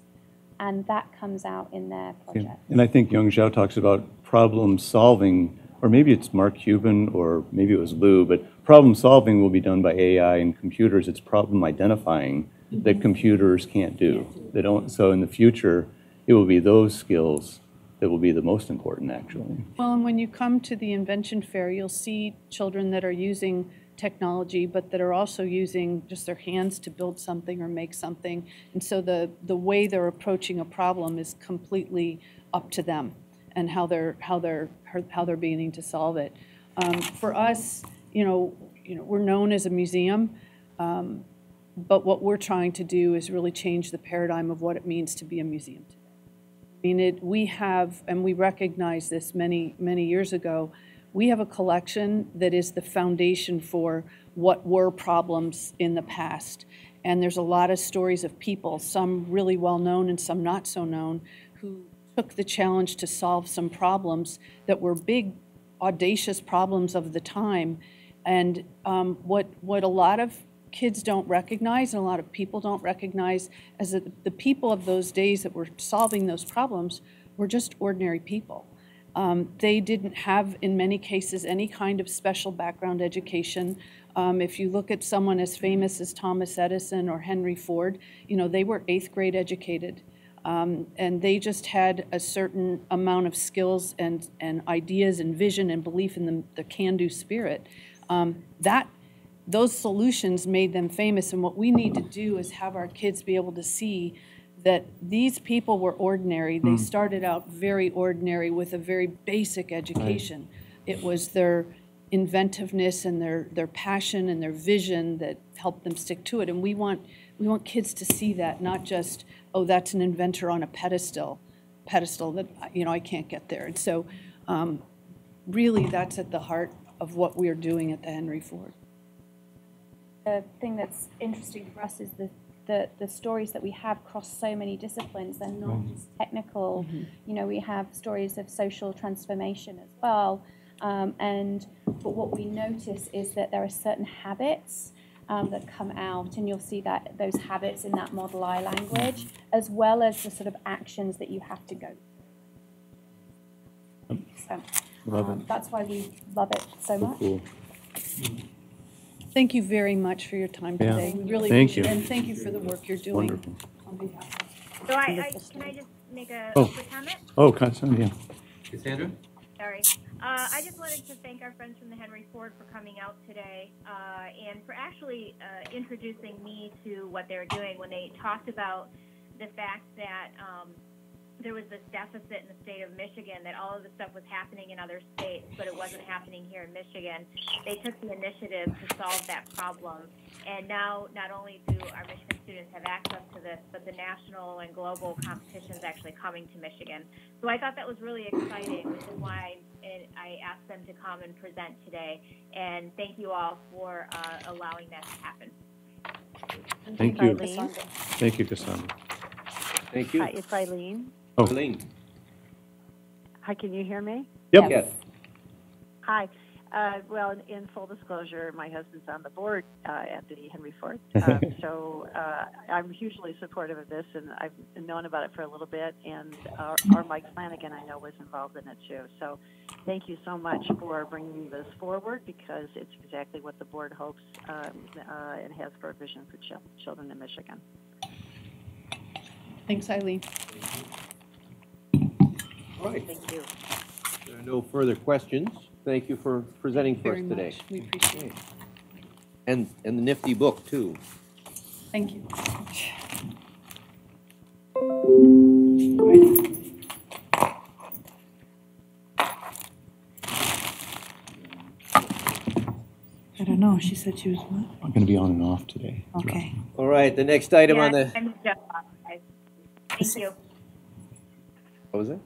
G: and that comes out in their project.
V: Yeah. And I think Young Zhao talks about problem solving, or maybe it's Mark Cuban, or maybe it was Lou, but problem solving will be done by AI and computers. It's problem identifying that computers can't do. They don't. So in the future, it will be those skills that will be the most important, actually.
B: Well, and when you come to the Invention Fair, you'll see children that are using technology, but that are also using just their hands to build something or make something. And so the way they're approaching a problem is completely up to them, and how they're beginning to solve it. For us, we're known as a museum, but what we're trying to do is really change the paradigm of what it means to be a museum today. I mean, we have, and we recognized this many years ago, we have a collection that is the foundation for what were problems in the past. And there's a lot of stories of people, some really well known and some not so known, who took the challenge to solve some problems that were big, audacious problems of the time. And what a lot of kids don't recognize and a lot of people don't recognize is that the people of those days that were solving those problems were just ordinary people. They didn't have, in many cases, any kind of special background education. If you look at someone as famous as Thomas Edison or Henry Ford, you know, they were 8th grade educated. And they just had a certain amount of skills and ideas and vision and belief in the can-do spirit. Those solutions made them famous, and what we need to do is have our kids be able to see that these people were ordinary. They started out very ordinary with a very basic education. Right. It was their inventiveness and their passion and their vision that helped them stick to it. And we want kids to see that, not just, oh, that's an inventor on a pedestal that, you know, I can't get there. And so really that's at the heart of what we're doing at the Henry Ford.
G: The thing that's interesting for us is the stories that we have cross so many disciplines. They're not just technical. You know, we have stories of social transformation as well. But what we notice is that there are certain habits that come out, and you'll see that those habits in that Model I language, as well as the sort of actions that you have to go through. So
V: love it.
G: That's why we love it so much.
V: Cool.
B: Thank you very much for your time today. We really
V: Thank
B: appreciate
V: you.
B: it, and thank you for the work you're doing.
V: Wonderful.
B: On behalf of
E: So can I just make a quick comment?
V: Oh, Cassandra.
A: Cassandra?
E: Sorry. I just wanted to thank our friends from the Henry Ford for coming out today and for actually introducing me to what they were doing when they talked about the fact that there was this deficit in the state of Michigan, that all of the stuff was happening in other states, but it wasn't happening here in Michigan. They took the initiative to solve that problem. And now not only do our Michigan students have access to this, but the national and global competition is actually coming to Michigan. So I thought that was really exciting, which is why I asked them to come and present today. And thank you all for allowing that to happen.
V: Thank you.
E: Eileen.
V: Thank you, Cassandra.
A: Thank you.
H: Hi, it's Eileen.
V: Oh.
A: Eileen.
H: Hi, can you hear me?
V: Yep.
A: Yes.
H: Hi. Well, in full disclosure, my husband's on the board at the Henry Ford, so I'm hugely supportive of this, and I've known about it for a little bit, and our Mike Flanagan, I know, was involved in it too. So thank you so much for bringing this forward, because it's exactly what the board hopes and has for a vision for children in Michigan.
B: Thanks, Eileen.
A: All right.
H: Thank you.
A: There are no further questions. Thank you for presenting for us
B: Very
A: today.
B: much. We appreciate it.
A: And the nifty book, too.
B: Thank you. I don't know. She said she was what?
V: I'm going to be on and off today.
B: Okay.
A: All right, the next item on the...
E: I'm just guys. Thank you.
A: What was it?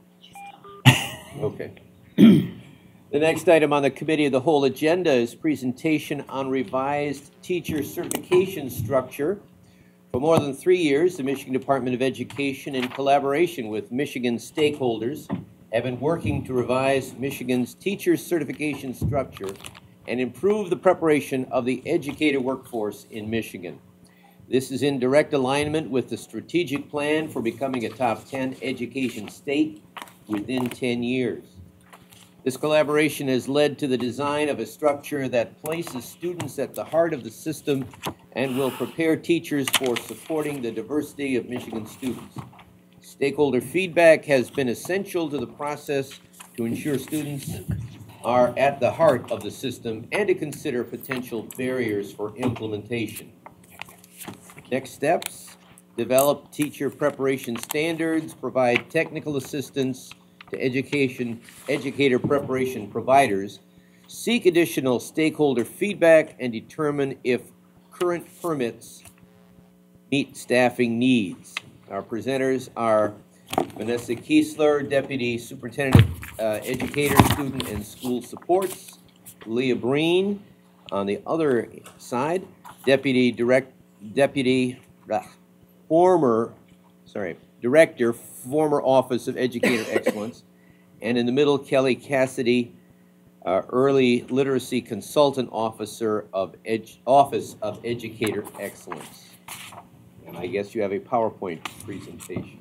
A: Okay. The next item on the Committee of the Whole agenda is presentation on revised teacher certification structure. For more than 3 years, the Michigan Department of Education, in collaboration with Michigan stakeholders, have been working to revise Michigan's teacher certification structure and improve the preparation of the educator workforce in Michigan. This is in direct alignment with the strategic plan for becoming a top 10 education state within 10 years. This collaboration has led to the design of a structure that places students at the heart of the system and will prepare teachers for supporting the diversity of Michigan students. Stakeholder feedback has been essential to the process to ensure students are at the heart of the system and to consider potential barriers for implementation. Next steps: develop teacher preparation standards, provide technical assistance to educator preparation providers, seek additional stakeholder feedback, and determine if current permits meet staffing needs. Our presenters are Vanessa Kiesler, Deputy Superintendent educator, student, and school supports. Leah Breen, on the other side, Director, former Office of Educator Excellence. And in the middle, Kelly Cassidy, Early Literacy Consultant Officer of Office of Educator Excellence. And I guess you have a PowerPoint presentation.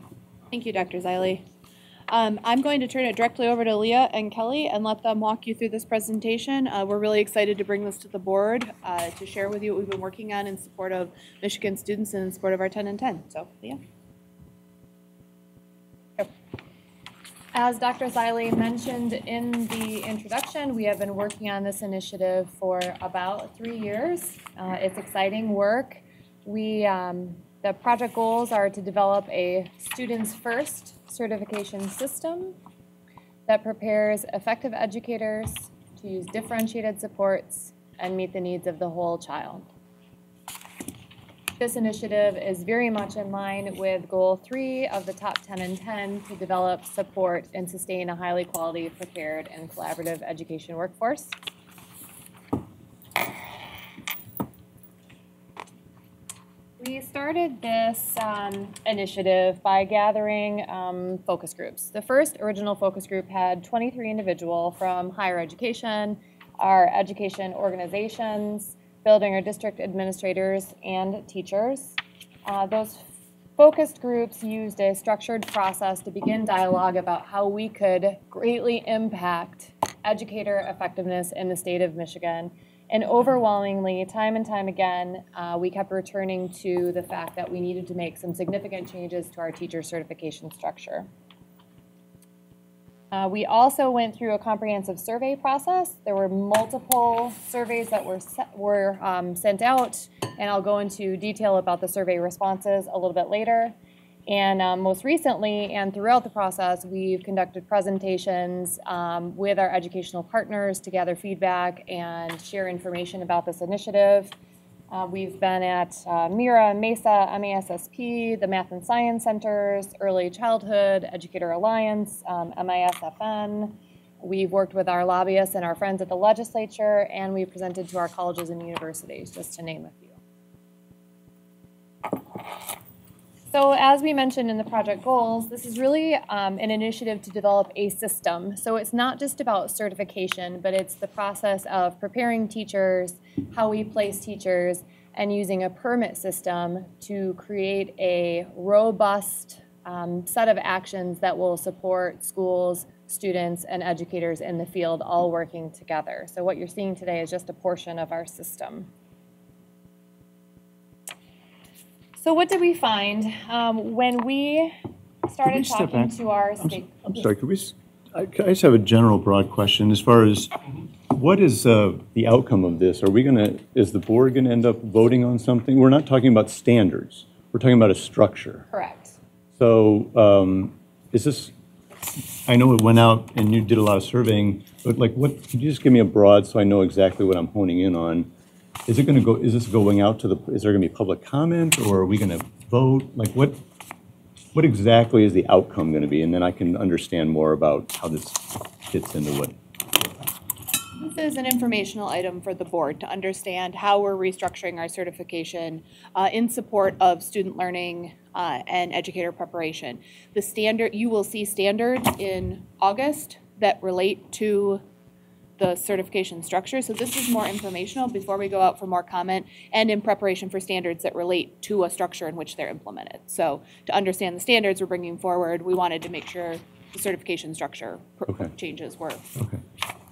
I: Thank you, Dr. Ziley. I'm going to turn it directly over to Leah and Kelly and let them walk you through this presentation. We're really excited to bring this to the board to share with you what we've been working on in support of Michigan students and in support of our 10 and 10. So, Leah.
G: As Dr. Ziley mentioned in the introduction, we have been working on this initiative for about 3 years. It's exciting work. The project goals are to develop a students first certification system that prepares effective educators to use differentiated supports and meet the needs of the whole child. This initiative is very much in line with Goal 3 of the Top 10 and 10 to develop, support, and sustain a highly quality, prepared, and collaborative education workforce. We started this initiative by gathering focus groups. The first original focus group had 23 individuals from higher education, our education organizations, building or district administrators, and teachers. Those focused groups used a structured process to begin dialogue about how we could greatly impact educator effectiveness in the state of Michigan. And overwhelmingly, time and time again, we kept returning to the fact that we needed to make some significant changes to our teacher certification structure. We also went through a comprehensive survey process. There were multiple surveys that were sent out, and I'll go into detail about the survey responses a little bit later. And most recently, and throughout the process, we've conducted presentations with our educational partners to gather feedback and share information about this initiative. We've been at MIRA, MESA, MASSP, the Math and Science Centers, Early Childhood, Educator Alliance, MISFN. We've worked with our lobbyists and our friends at the legislature, and we've presented to our colleges and universities, just to name a few. So as we mentioned in the project goals, this is really an initiative to develop a system. So it's not just about certification, but it's the process of preparing teachers, how we place teachers, and using a permit system to create a robust set of actions that will support schools, students, and educators in the field all working together. So what you're seeing today is just a portion of our system. So what did we find when we started talking to our stakeholders?
V: I'm sorry, I just have a general broad question as far as what is the outcome of this? Is the board going to end up voting on something? We're not talking about standards. We're talking about a structure.
G: Correct.
V: So is this, I know it went out and you did a lot of surveying, but like could you just give me a broad so I know exactly what I'm honing in on? Is this going out to is there going to be public comment, or are we going to vote? Like what exactly is the outcome going to be? And then I can understand more about how this fits into what.
I: This is an informational item for the board to understand how we're restructuring our certification in support of student learning and educator preparation. The standard, you will see standards in August that relate to the certification structure. So this is more informational before we go out for more comment and in preparation for standards that relate to a structure in which they're implemented. So to understand the standards we're bringing forward, we wanted to make sure the certification structure changes were.
V: Okay,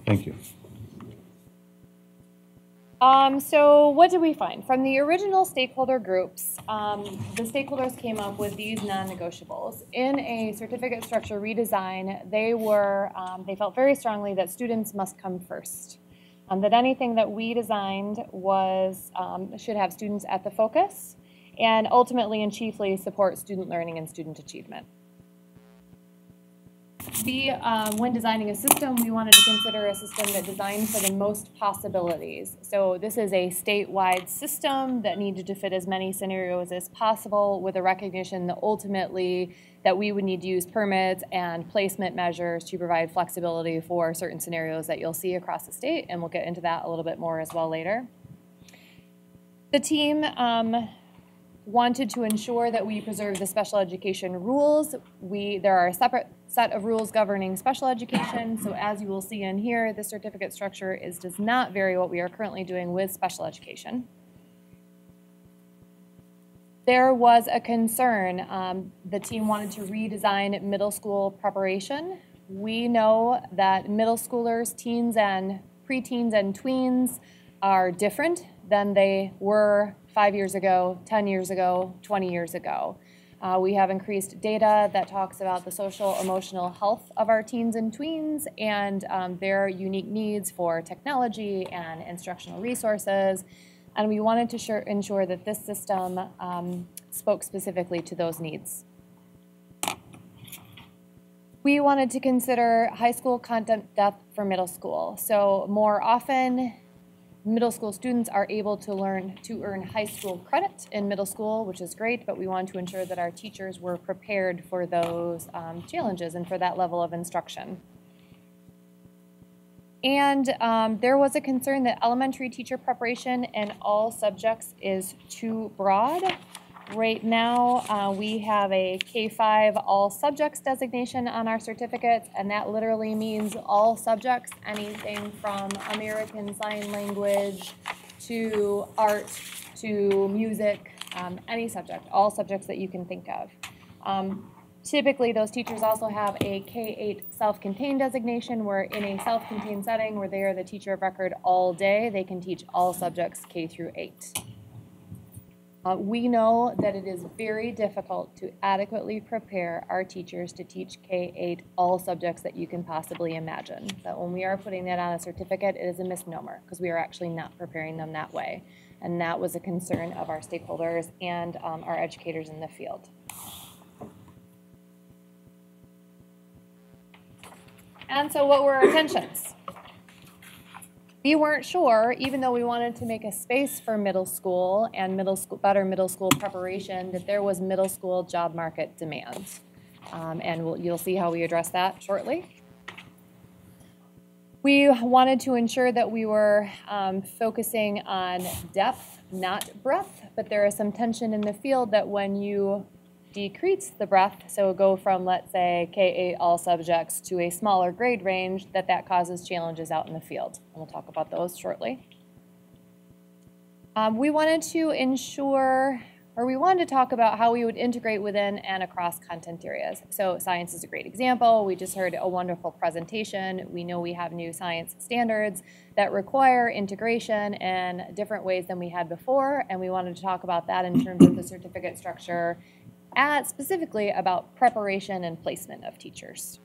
V: thank you.
G: So what did we find? From the original stakeholder groups, the stakeholders came up with these non-negotiables. In a certificate structure redesign, they felt very strongly that students must come first. That anything that we designed should have students at the focus and ultimately and chiefly support student learning and student achievement. When designing a system, we wanted to consider a system that designed for the most possibilities. So this is a statewide system that needed to fit as many scenarios as possible, with a recognition that ultimately that we would need to use permits and placement measures to provide flexibility for certain scenarios that you'll see across the state, and we'll get into that a little bit more as well later. The team wanted to ensure that we preserve the special education rules. There are a separate set of rules governing special education, so as you will see in here, the certificate structure does not vary what we are currently doing with special education. There was a concern. The team wanted to redesign middle school preparation. We know that middle schoolers, teens and preteens and tweens are different than they were 5 years ago, 10 years ago, 20 years ago. We have increased data that talks about the social emotional health of our teens and tweens and their unique needs for technology and instructional resources. And we wanted to ensure that this system spoke specifically to those needs. We wanted to consider high school content depth for middle school. So more often, middle school students are able to earn high school credit in middle school, which is great, but we want to ensure that our teachers were prepared for those challenges and for that level of instruction. And there was a concern that elementary teacher preparation in all subjects is too broad. Right now, we have a K-5 all subjects designation on our certificates, and that literally means all subjects, anything from American Sign Language to art to music, any subject, all subjects that you can think of. Typically, those teachers also have a K-8 self-contained designation, where in a self-contained setting where they are the teacher of record all day, they can teach all subjects K through 8. We know that it is very difficult to adequately prepare our teachers to teach K-8 all subjects that you can possibly imagine. But when we are putting that on a certificate, it is a misnomer because we are actually not preparing them that way. And that was a concern of our stakeholders and our educators in the field. And so what were our tensions? We weren't sure, even though we wanted to make a space for middle school and better middle school preparation, that there was middle school job market demand. And you'll see how we address that shortly. We wanted to ensure that we were focusing on depth, not breadth, but there is some tension in the field that when you decrease the breadth, so go from, let's say, K-8 all subjects to a smaller grade range, that causes challenges out in the field. And we'll talk about those shortly. We wanted to talk about how we would integrate within and across content areas. So science is a great example. We just heard a wonderful presentation. We know we have new science standards that require integration in different ways than we had before, and we wanted to talk about that in terms of the certificate structure, specifically about preparation and placement of teachers.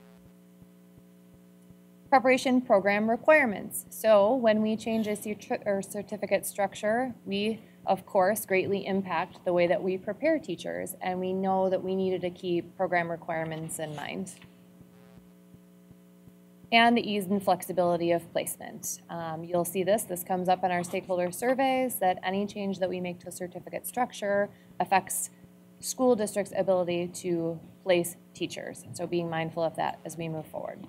G: Preparation program requirements. So when we change a certificate structure, we, of course, greatly impact the way that we prepare teachers, and we know that we needed to keep program requirements in mind. And the ease and flexibility of placement. You'll see this comes up in our stakeholder surveys, that any change that we make to a certificate structure affects school district's ability to place teachers. So being mindful of that as we move forward.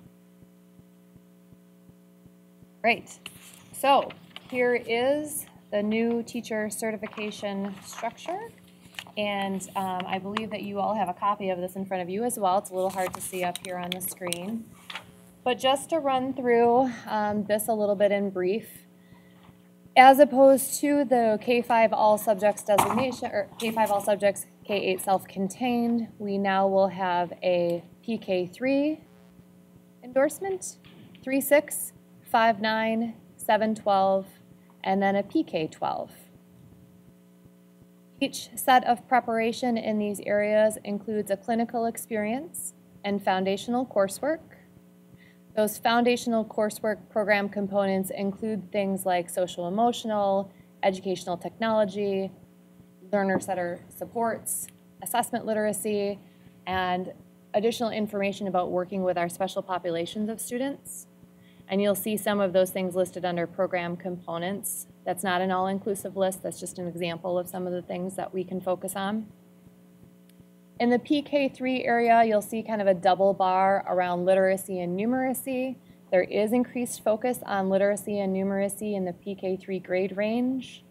G: Great. So here is the new teacher certification structure. And I believe that you all have a copy of this in front of you as well. It's a little hard to see up here on the screen. But just to run through this a little bit in brief, as opposed to the K-5 all subjects designation, or K-5 all subjects, K-8 self-contained, we now will have a PK3 endorsement, 3.6, 5.9, 7.12, and then a PK12. Each set of preparation in these areas includes a clinical experience and foundational coursework. Those foundational coursework program components include things like social emotional, educational technology, learner-centered supports, assessment literacy, and
C: additional information about working with our special populations of students. And you'll see some of those things listed under program components. That's not an all-inclusive list, that's just an example of some of the things that we can focus on. In the PK3 area, you'll see kind of a double bar around literacy and numeracy. There is increased focus on literacy and numeracy in the PK3 grade range,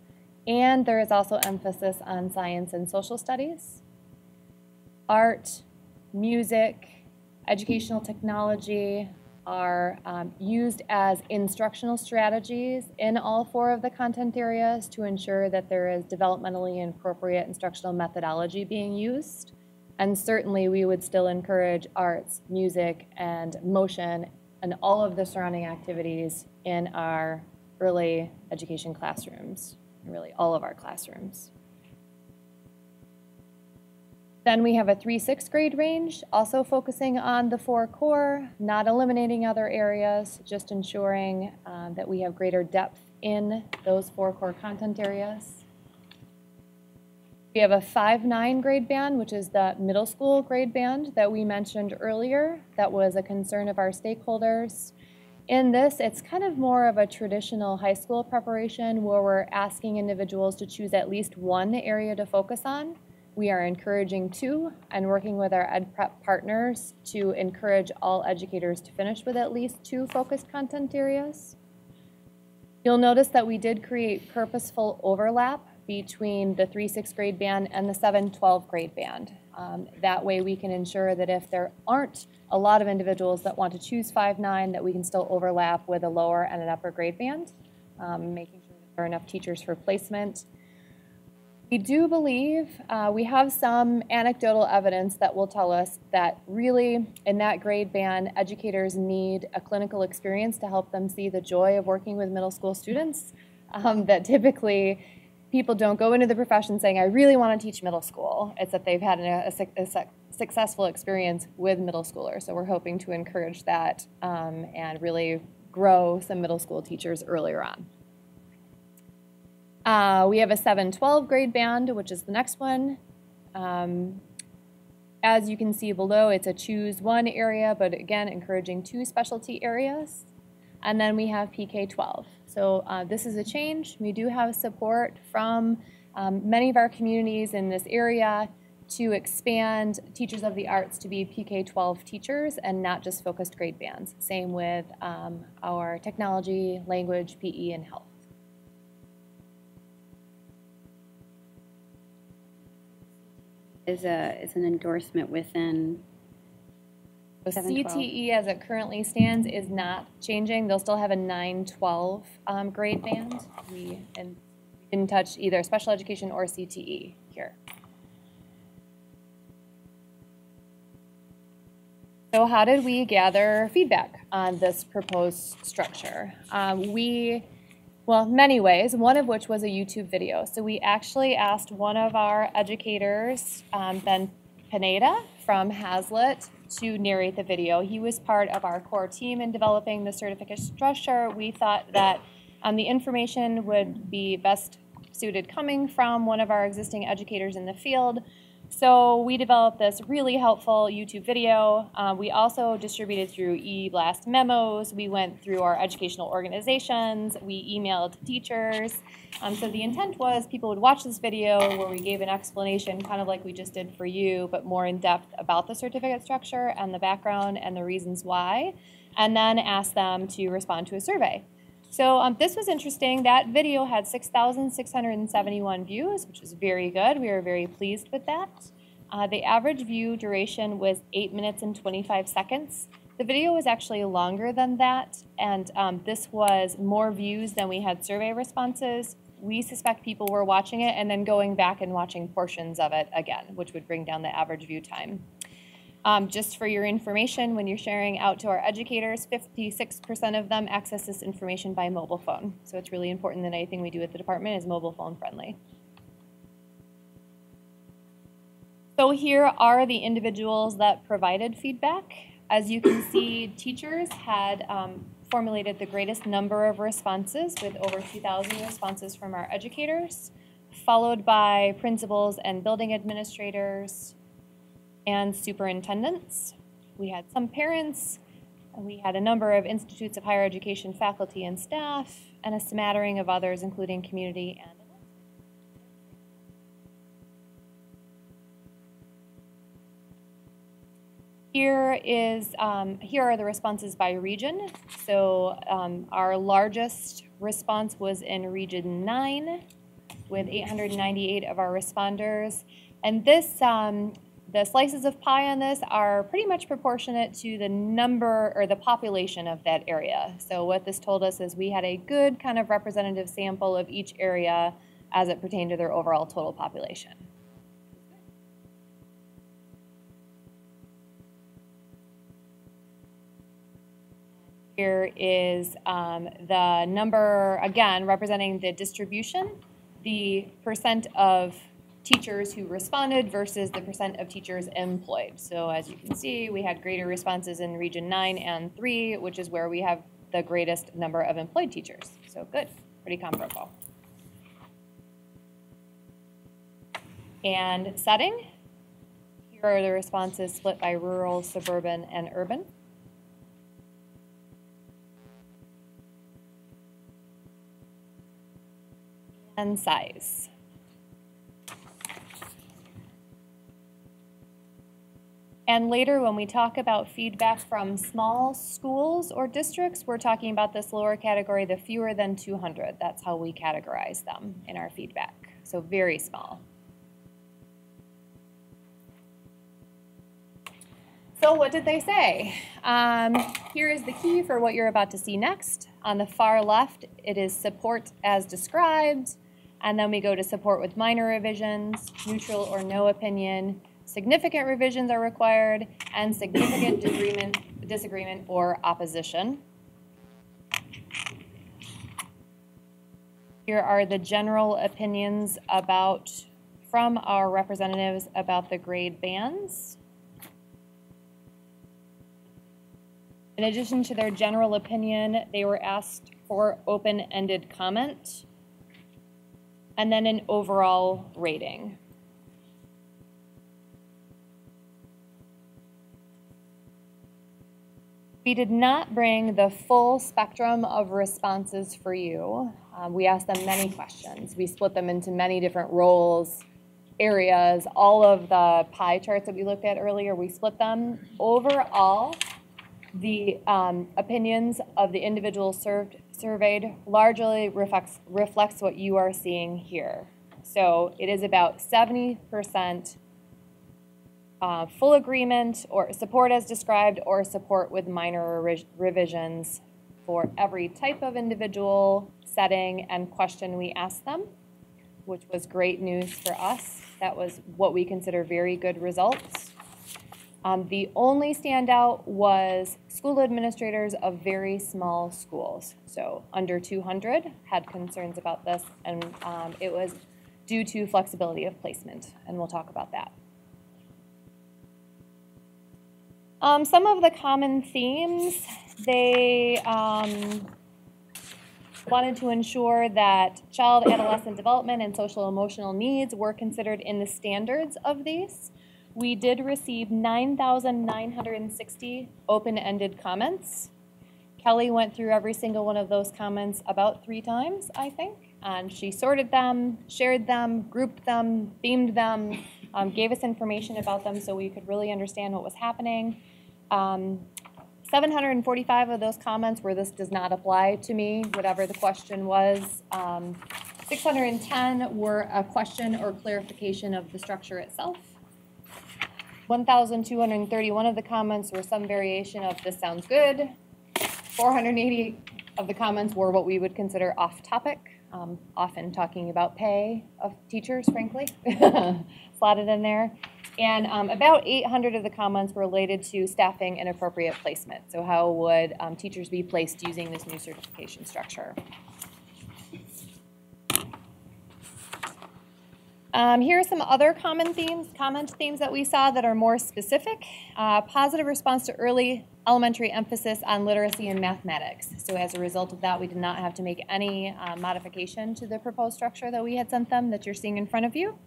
C: and there is also emphasis on science and social studies. Art, music, educational technology are used as instructional strategies in all 4 of the content areas to ensure that there is developmentally appropriate instructional methodology being used. And certainly we would still encourage arts, music, and motion and all of the surrounding activities in our early education classrooms, really all of our classrooms. Then we have a 3-6 grade range, also focusing on the 4 core, not eliminating other areas, just ensuring that we have greater depth in those 4 core content areas. We have a 5-9 grade band, which is the middle school grade band that we mentioned earlier. That was a concern of our stakeholders. In this, it's kind of more of a traditional high school preparation where we're asking individuals to choose at least 1 area to focus on. We are encouraging 2 and working with our ed prep partners to encourage all educators to finish with at least 2 focused content areas. You'll notice that we did create purposeful overlap between the 3-6 grade band and the 7-12 grade band. That way we can ensure that if there aren't a lot of individuals that want to choose 5-9, that we can still overlap with a lower and an upper grade band, making sure that there are enough teachers for placement. We do believe we have some anecdotal evidence that will tell us that really in that grade band, educators need a clinical experience to help them see the joy of working with middle school students, that typically people don't go into the profession saying, I really want to teach middle school. It's that they've had a successful experience with middle schoolers. So we're hoping to encourage that and really grow some middle school teachers earlier on. We have a 7-12 grade band, which is the next one. As you can see below, it's a choose 1 area, but again, encouraging 2 specialty areas. And then we have PK12. So this is a change. We do have support from many of our communities in this area to expand Teachers of the Arts to be PK12 teachers and not just focused grade bands. Same with our technology, language, PE, and health.
U: It's an endorsement within
C: So CTE as it currently stands is not changing. They'll still have a 9-12 grade band. We didn't touch either special education or CTE here. So how did we gather feedback on this proposed structure? Well, many ways, one of which was a YouTube video. So we actually asked one of our educators, Ben Pineda from Hazlitt, to narrate the video. He was part of our core team in developing the certificate structure. We thought that the information would be best suited coming from one of our existing educators in the field. So we developed this really helpful YouTube video. We also distributed through e-blast memos. We went through our educational organizations. We emailed teachers. So the intent was people would watch this video where we gave an explanation, kind of like we just did for you, but more in depth about the certificate structure and the background and the reasons why, and then ask them to respond to a survey. So this was interesting. That video had 6,671 views, which was very good. We were very pleased with that. The average view duration was 8 minutes and 25 seconds. The video was actually longer than that, and this was more views than we had survey responses. We suspect people were watching it and then going back and watching portions of it again, which would bring down the average view time. Just for your information, when you're sharing out to our educators, 56% of them access this information by mobile phone. So it's really important that anything we do at the department is mobile phone friendly. So here are the individuals that provided feedback. As you can see, teachers had formulated the greatest number of responses with over 2,000 responses from our educators, followed by principals and building administrators, and superintendents. We had some parents, and we had a number of institutes of higher education faculty and staff, and a smattering of others, including community and here are the responses by region. So our largest response was in Region 9 with 898 of our responders. And this, the slices of pie on this are pretty much proportionate to the number or the population of that area. So what this told us is we had a good kind of representative sample of each area as it pertained to their overall total population. Here is the number, again, representing the distribution, the percent of teachers who responded versus the percent of teachers employed. So as you can see, we had greater responses in Region 9 and 3, which is where we have the greatest number of employed teachers. So good, pretty comparable. And setting, here are the responses split by rural, suburban, and urban. And size. And later when we talk about feedback from small schools or districts, we're talking about this lower category, the fewer than 200. That's how we categorize them in our feedback. So very small. So what did they say? Here is the key for what you're about to see next. On the far left, it is support as described. And then we go to support with minor revisions, neutral or no opinion, significant revisions are required, and significant disagreement or opposition. Here are the general opinions from our representatives about the grade bands. In addition to their general opinion, they were asked for open-ended comment, and then an overall rating. We did not bring the full spectrum of responses for you. We asked them many questions. We split them into many different roles, areas. All of the pie charts that we looked at earlier, we split them. Overall, the opinions of the individuals surveyed largely reflects what you are seeing here. So it is about 70% full agreement or support as described or support with minor revisions for every type of individual, setting, and question we asked them, which was great news for us. That was what we consider very good results. The only standout was school administrators of very small schools. So under 200 had concerns about this, and it was due to flexibility of placement, and we'll talk about that. Some of the common themes, they wanted to ensure that child adolescent development and social emotional needs were considered in the standards of these. We did receive 9,960 open-ended comments. Kelly went through every single one of those comments about 3 times, I think, and she sorted them, shared them, grouped them, themed them, gave us information about them so we could really understand what was happening. 745 of those comments were "this does not apply to me," whatever the question was. 610 were a question or clarification of the structure itself. 1,231 of the comments were some variation of "this sounds good." 480 of the comments were what we would consider off topic, often talking about pay of teachers, frankly, slotted in there. And about 800 of the comments were related to staffing and appropriate placement. So how would teachers be placed using this new certification structure? Here are some other comment themes that we saw that are more specific. Positive response to early elementary emphasis on literacy and mathematics. So as a result of that, we did not have to make any modification to the proposed structure that we had sent them that you're seeing in front of you.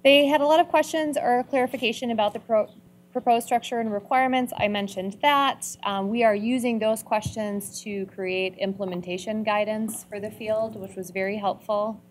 C: They had a lot of questions or clarification about the proposed structure and requirements. I mentioned that. We are using those questions to create implementation guidance for the field, which was very helpful.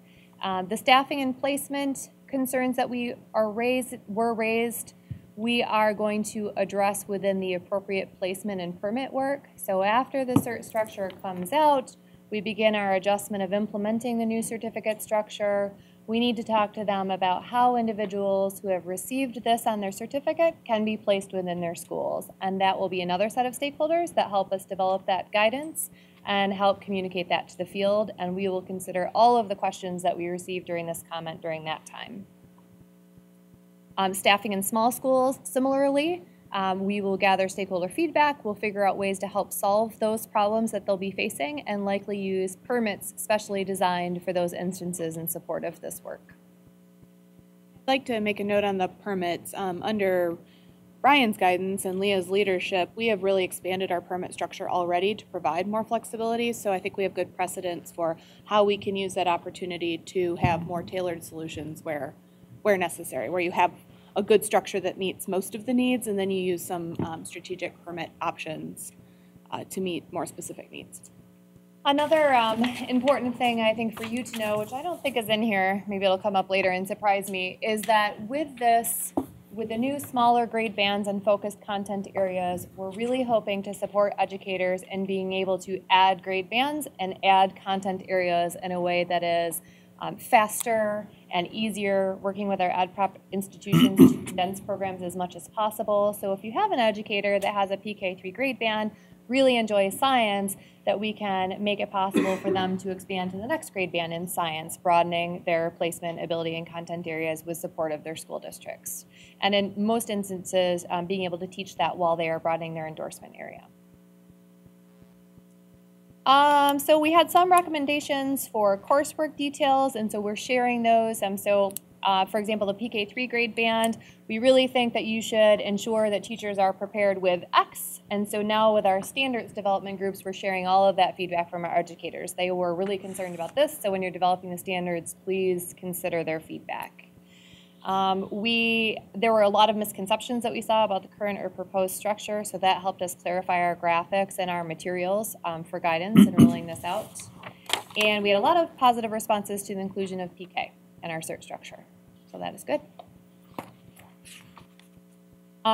C: The staffing and placement concerns that were raised, we are going to address within the appropriate placement and permit work. So after the cert structure comes out, we begin our adjustment of implementing the new certificate structure. We need to talk to them about how individuals who have received this on their certificate can be placed within their schools. And that will be another set of stakeholders that help us develop that guidance and help communicate that to the field. And we will consider all of the questions that we received during this comment during that time. Staffing in small schools, similarly, we will gather stakeholder feedback. We'll figure out ways to help solve those problems that they'll be facing and likely use permits specially designed for those instances in support of this work.
I: I'd like to make a note on the permits. Under Brian's guidance and Leah's leadership, we have really expanded our permit structure already to provide more flexibility. So I think we have good precedents for how we can use that opportunity to have more tailored solutions where necessary, where you have a good structure that meets most of the needs, and then you use some strategic permit options to meet more specific needs.
C: Another important thing I think for you to know, which I don't think is in here, maybe it'll come up later and surprise me, is that with the new smaller grade bands and focused content areas, we're really hoping to support educators in being able to add grade bands and add content areas in a way that is faster and easier, working with our ed prep institutions to condense programs as much as possible. So if you have an educator that has a PK3 grade band, really enjoys science, that we can make it possible for them to expand to the next grade band in science, broadening their placement, ability, and content areas with support of their school districts. And in most instances, being able to teach that while they are broadening their endorsement area. So we had some recommendations for coursework details, and so we're sharing those. For example, the PK3 grade band, we really think that you should ensure that teachers are prepared with X. And so now with our standards development groups, we're sharing all of that feedback from our educators. They were really concerned about this, so when you're developing the standards, please consider their feedback. There were a lot of misconceptions that we saw about the current or proposed structure, so that helped us clarify our graphics and our materials for guidance and rolling this out. And we had a lot of positive responses to the inclusion of PK in our cert structure, so that is good.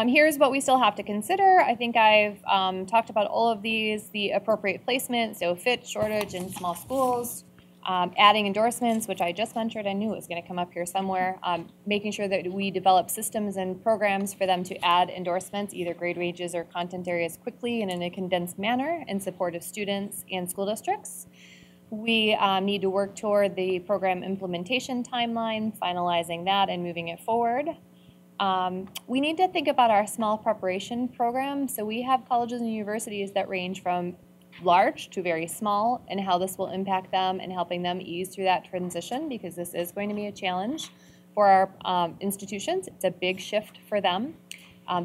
C: Here's what we still have to consider. I think I've talked about all of these, the appropriate placement, so fit, shortage, in small schools. Adding endorsements, which I just mentioned, I knew it was going to come up here somewhere. Making sure that we develop systems and programs for them to add endorsements, either grade ranges or content areas, quickly and in a condensed manner in support of students and school districts. We need to work toward the program implementation timeline, finalizing that and moving it forward. We need to think about our small preparation program. So we have colleges and universities that range from large to very small, and how this will impact them and helping them ease through that transition, because this is going to be a challenge for our institutions. It's a big shift for them.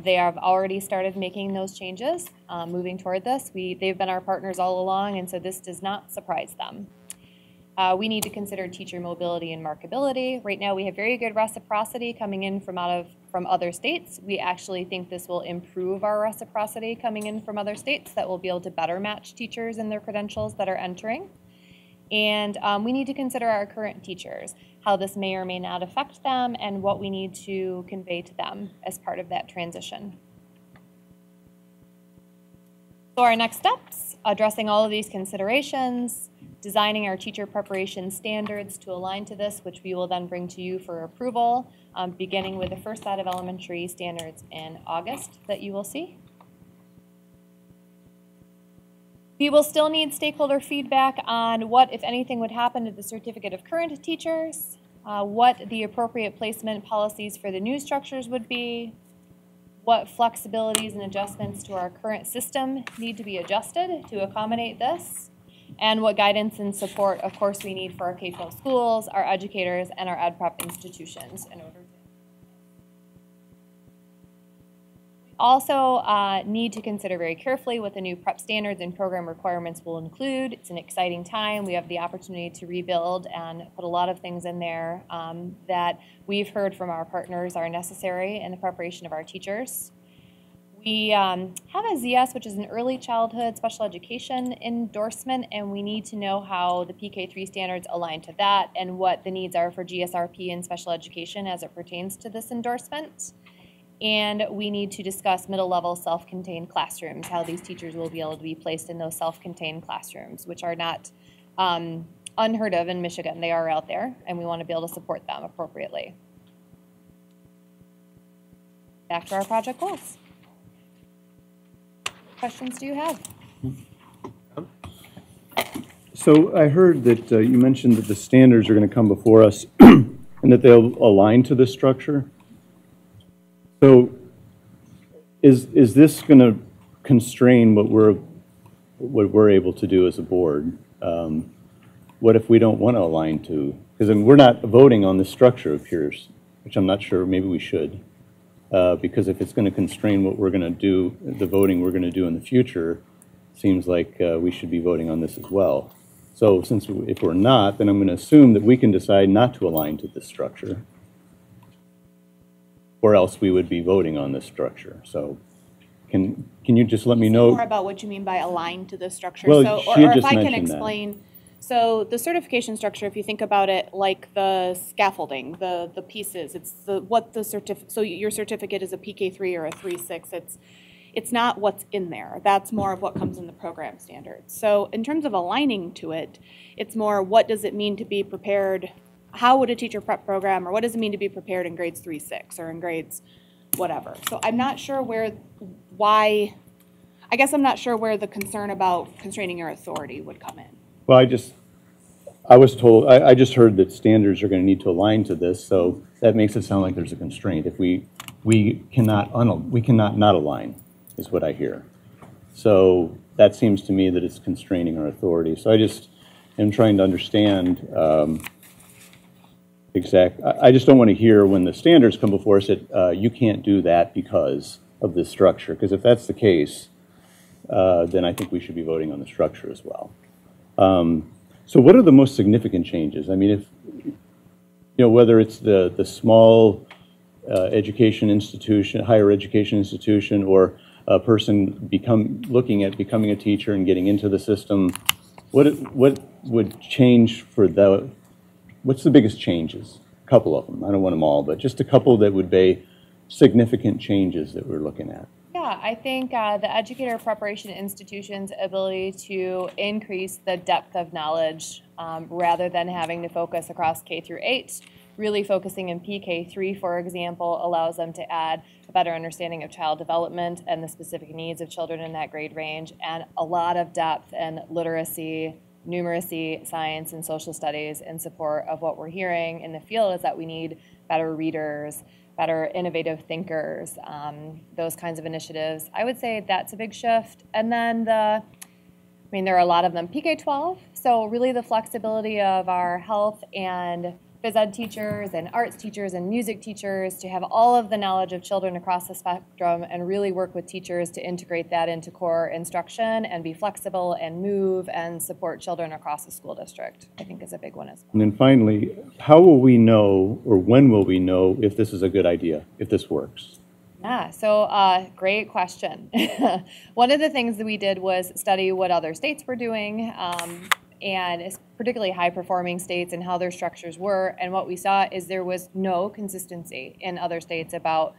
C: They have already started making those changes, moving toward this. They've been our partners all along, and so this does not surprise them. We need to consider teacher mobility and marketability. Right now we have very good reciprocity coming in from other states. We actually think this will improve our reciprocity coming in from other states, that will be able to better match teachers and their credentials that are entering. And we need to consider our current teachers, how this may or may not affect them, and what we need to convey to them as part of that transition. So our next steps, addressing all of these considerations, designing our teacher preparation standards to align to this, which we will then bring to you for approval, beginning with the first set of elementary standards in August that you will see. We will still need stakeholder feedback on what, if anything, would happen to the certificate of current teachers, what the appropriate placement policies for the new structures would be, what flexibilities and adjustments to our current system need to be adjusted to accommodate this, and what guidance and support, of course, we need for our K-12 schools, our educators, and our ed prep institutions in order to. Also need to consider very carefully what the new prep standards and program requirements will include. It's an exciting time. We have the opportunity to rebuild and put a lot of things in there that we've heard from our partners are necessary in the preparation of our teachers. We have a ZS, which is an early childhood special education endorsement, and we need to know how the PK3 standards align to that and what the needs are for GSRP and special education as it pertains to this endorsement. And we need to discuss middle-level self-contained classrooms, how these teachers will be able to be placed in those self-contained classrooms, which are not unheard of in Michigan. They are out there, and we want to be able to support them appropriately. Back to our project goals. Questions do you have?
V: So I heard that you mentioned that the standards are going to come before us and that they'll align to this structure. So is this going to constrain what we're able to do as a board? What if we don't want to align to? Because we're not voting on the structure of peers, which I'm not sure, maybe we should. Because if it's going to constrain what we're going to do, the voting we're going to do in the future, seems like we should be voting on this as well. So if we're not, then I'm going to assume that we can decide not to align to this structure, or else we would be voting on this structure. So can you just let me know
I: more about what you mean by align to the structure?
V: Well,
I: so,
V: she
I: or
V: just
I: if I can
V: mentioned
I: explain.
V: that.
I: So the certification structure, if you think about it like the scaffolding, the pieces, it's so your certificate is a PK3 or a 3.6. It's not what's in there. That's more of what comes in the program standards. So in terms of aligning to it, it's more what does it mean to be prepared? How would a teacher prep program, or what does it mean to be prepared in grades 3-6 or in grades whatever? So I'm not sure I'm not sure where the concern about constraining your authority would come in.
V: Well, I was told, I just heard that standards are going to need to align to this, so that makes it sound like there's a constraint. If we cannot not align, is what I hear. So that seems to me that it's constraining our authority. So I just am trying to understand I just don't want to hear when the standards come before us that you can't do that because of this structure. Because if that's the case, then I think we should be voting on the structure as well. So what are the most significant changes? I mean, whether it's the small education institution, higher education institution, or a person looking at becoming a teacher and getting into the system, what would change for what's the biggest changes? A couple of them. I don't want them all, but just a couple that would be significant changes that we're looking at.
C: Yeah, I think the educator preparation institution's ability to increase the depth of knowledge rather than having to focus across K through 8, really focusing in PK3, for example, allows them to add a better understanding of child development and the specific needs of children in that grade range, and a lot of depth and literacy, numeracy, science, and social studies in support of what we're hearing in the field is that we need better readers, better innovative thinkers, those kinds of initiatives. I would say that's a big shift. And then there are a lot of them. PK12, so really the flexibility of our health and phys ed teachers and arts teachers and music teachers to have all of the knowledge of children across the spectrum and really work with teachers to integrate that into core instruction and be flexible and move and support children across the school district, I think is a big one as well.
V: And then finally, how will we know, or when will we know if this is a good idea, if this works?
C: Yeah, so great question. One of the things that we did was study what other states were doing, and particularly high-performing states and how their structures were. And what we saw is there was no consistency in other states about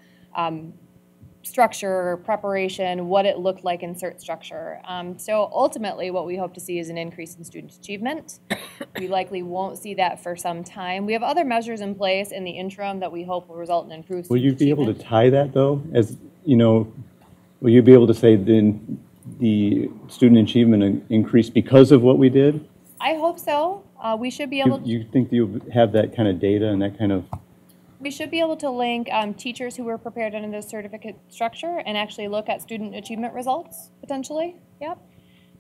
C: structure, preparation, what it looked like in cert structure. So ultimately, what we hope to see is an increase in student achievement. We likely won't see that for some time. We have other measures in place in the interim that we hope will result in improved
V: Will
C: student
V: you be able to tie that, though? Will you be able to say then the student achievement increased because of what we did?
C: I hope so. We should be able.
V: You think you'll have that kind of data and that kind of?
C: We should be able to link teachers who were prepared under the certificate structure and actually look at student achievement results potentially. Yep.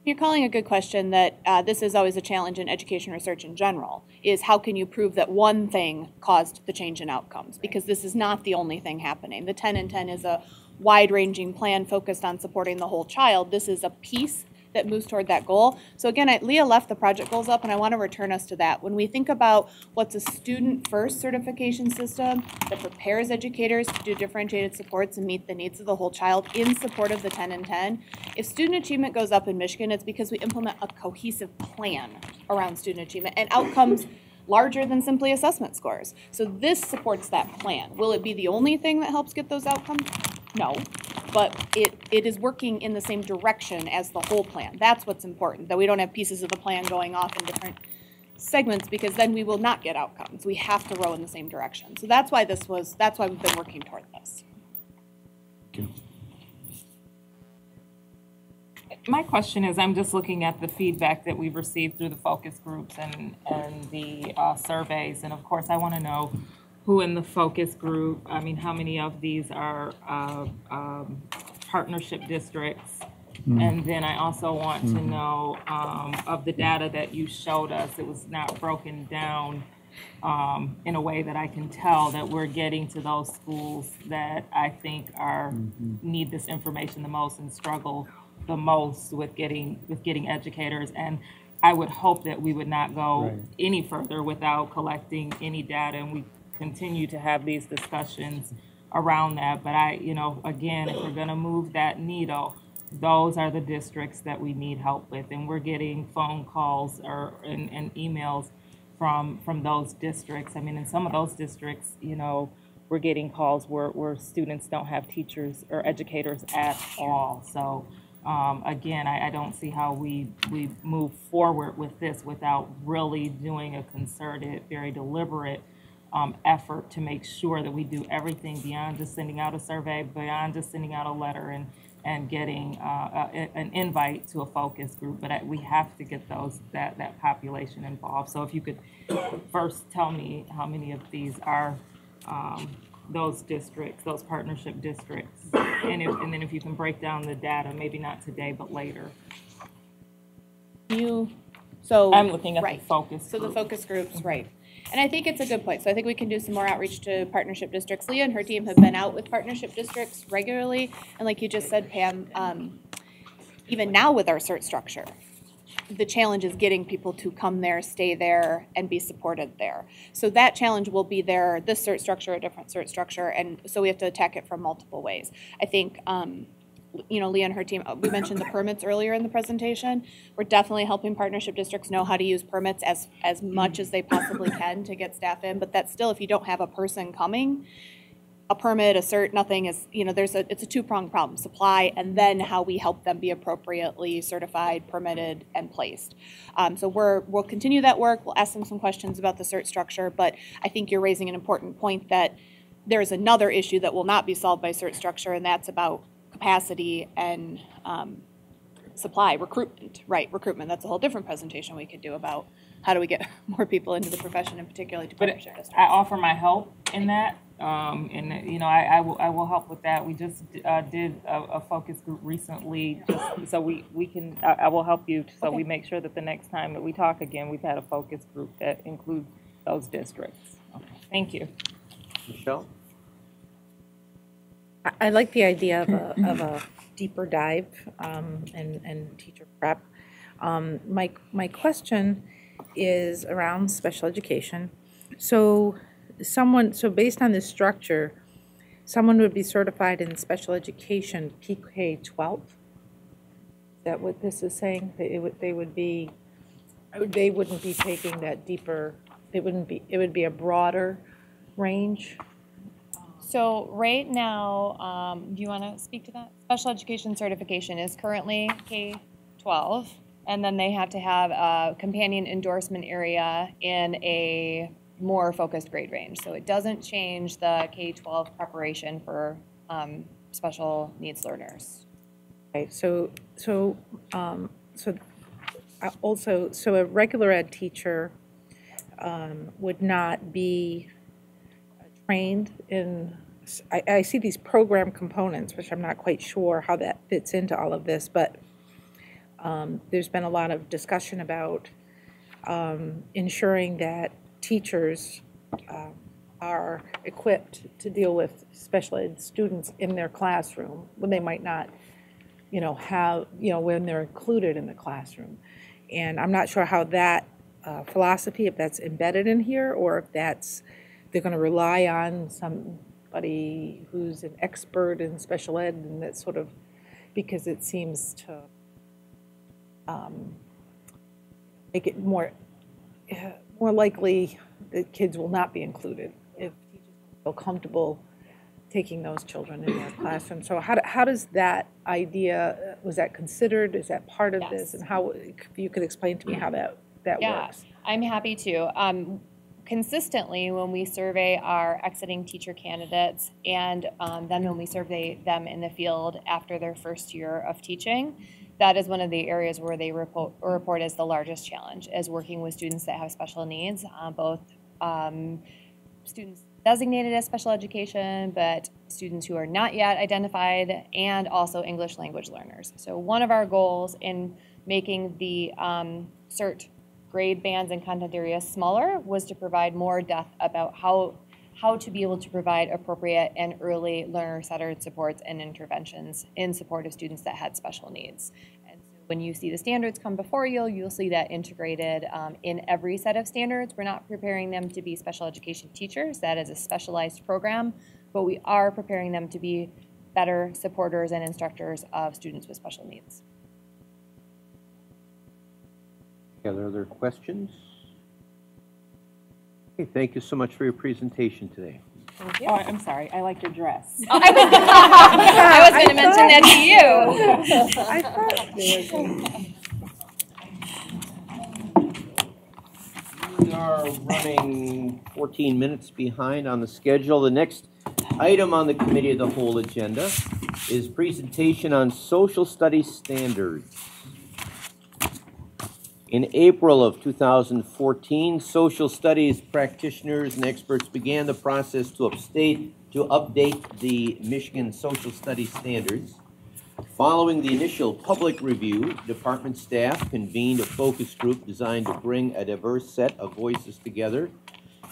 I: You're calling a good question that this is always a challenge in education research in general, is how can you prove that one thing caused the change in outcomes? Because this is not the only thing happening. The 10 and 10 is a wide-ranging plan focused on supporting the whole child. This is a piece that moves toward that goal. So again, Leah left the project goals up, and I want to return us to that. When we think about what's a student-first certification system that prepares educators to do differentiated supports and meet the needs of the whole child in support of the 10 and 10, if student achievement goes up in Michigan, it's because we implement a cohesive plan around student achievement and outcomes larger than simply assessment scores. So this supports that plan. Will it be the only thing that helps get those outcomes? No, but it is working in the same direction as the whole plan. That's what's important, that we don't have pieces of the plan going off in different segments, because then we will not get outcomes. We have to row in the same direction. So that's why we've been working toward this.
V: Thank you.
F: My question is, I'm just looking at the feedback that we've received through the focus groups and the surveys, and of course I want to know who in the focus group, I mean, how many of these are partnership districts? And then I also want to know of the data that you showed us, it was not broken down in a way that I can tell that we're getting to those schools that I think need this information the most and struggle the most with getting educators. And I would hope that we would not go any further without collecting any data, and we continue to have these discussions around that. But again, if we're going to move that needle, those are the districts that we need help with, and we're getting phone calls and emails from those districts. I mean, in some of those districts, we're getting calls where students don't have teachers or educators at all. So again, I don't see how we move forward with this without really doing a concerted, very deliberate effort to make sure that we do everything beyond just sending out a survey, beyond just sending out a letter and getting an invite to a focus group. But we have to get that population involved. So if you could first tell me how many of these are those districts, those partnership districts, and then if you can break down the data, maybe not today, but later. I'm looking at the focus group.
I: The focus groups, right. And I think it's a good point. So I think we can do some more outreach to partnership districts. Leah and her team have been out with partnership districts regularly. And like you just said, Pam, even now with our cert structure, the challenge is getting people to come there, stay there, and be supported there. So that challenge will be there, this cert structure, a different cert structure, and so we have to attack it from multiple ways. I think, Leah and her team, we mentioned the permits earlier in the presentation. We're definitely helping partnership districts know how to use permits as much as they possibly can to get staff in, but that's still, if you don't have a person coming, a permit, a cert, nothing is, it's a two-pronged problem, supply, and then how we help them be appropriately certified, permitted, and placed. So we'll continue that work. We'll ask them some questions about the cert structure, but I think you're raising an important point that there's another issue that will not be solved by cert structure, and that's about capacity and supply, recruitment. That's a whole different presentation we could do about how do we get more people into the profession, and particularly to partnership districts.
F: I offer my help in that. I will help with that. We just did a focus group recently, just so we can. I will help you so we make sure that the next time that we talk again, we've had a focus group that includes those districts. Okay. Thank you,
A: Michelle.
D: I like the idea of a deeper dive and teacher prep. My question is around special education. So based on this structure, someone would be certified in special education PK-12. Is that what this is saying? They wouldn't be taking that deeper. It would be a broader range.
C: So right now, do you want to speak to that? Special education certification is currently K-12, and then they have to have a companion endorsement area in a more focused grade range. So it doesn't change the K-12 preparation for special needs learners.
D: Okay, so a regular ed teacher would not be trained in, I see these program components, which I'm not quite sure how that fits into all of this, but there's been a lot of discussion about ensuring that teachers are equipped to deal with special ed students in their classroom when they might not, when they're included in the classroom. And I'm not sure how that philosophy, if that's embedded in here, or if they're going to rely on somebody who's an expert in special ed, and that sort of, because it seems to make it more likely that kids will not be included if teachers feel comfortable taking those children in their classroom. So how does that idea, was that considered? Is that part of this? And how, if you could explain to me how that works?
C: I'm happy to. Consistently, when we survey our exiting teacher candidates and then when we survey them in the field after their first year of teaching, that is one of the areas where they report as the largest challenge, is working with students that have special needs, both students designated as special education, but students who are not yet identified, and also English language learners. So one of our goals in making the CERT grade bands and content areas smaller was to provide more depth about how to be able to provide appropriate and early learner-centered supports and interventions in support of students that had special needs. And so when you see the standards come before you, you'll see that integrated in every set of standards. We're not preparing them to be special education teachers. That is a specialized program, but we are preparing them to be better supporters and instructors of students with special needs.
A: Are there other questions? Okay, thank you so much for your presentation today.
C: Thank you.
F: Oh, I'm sorry. I like your dress.
C: Oh, I was going to mention that to you.
D: I thought
A: We are running 14 minutes behind on the schedule. The next item on the Committee of the Whole agenda is presentation on social studies standards. In April of 2014, social studies practitioners and experts began the process to update the Michigan Social Studies Standards. Following the initial public review, department staff convened a focus group designed to bring a diverse set of voices together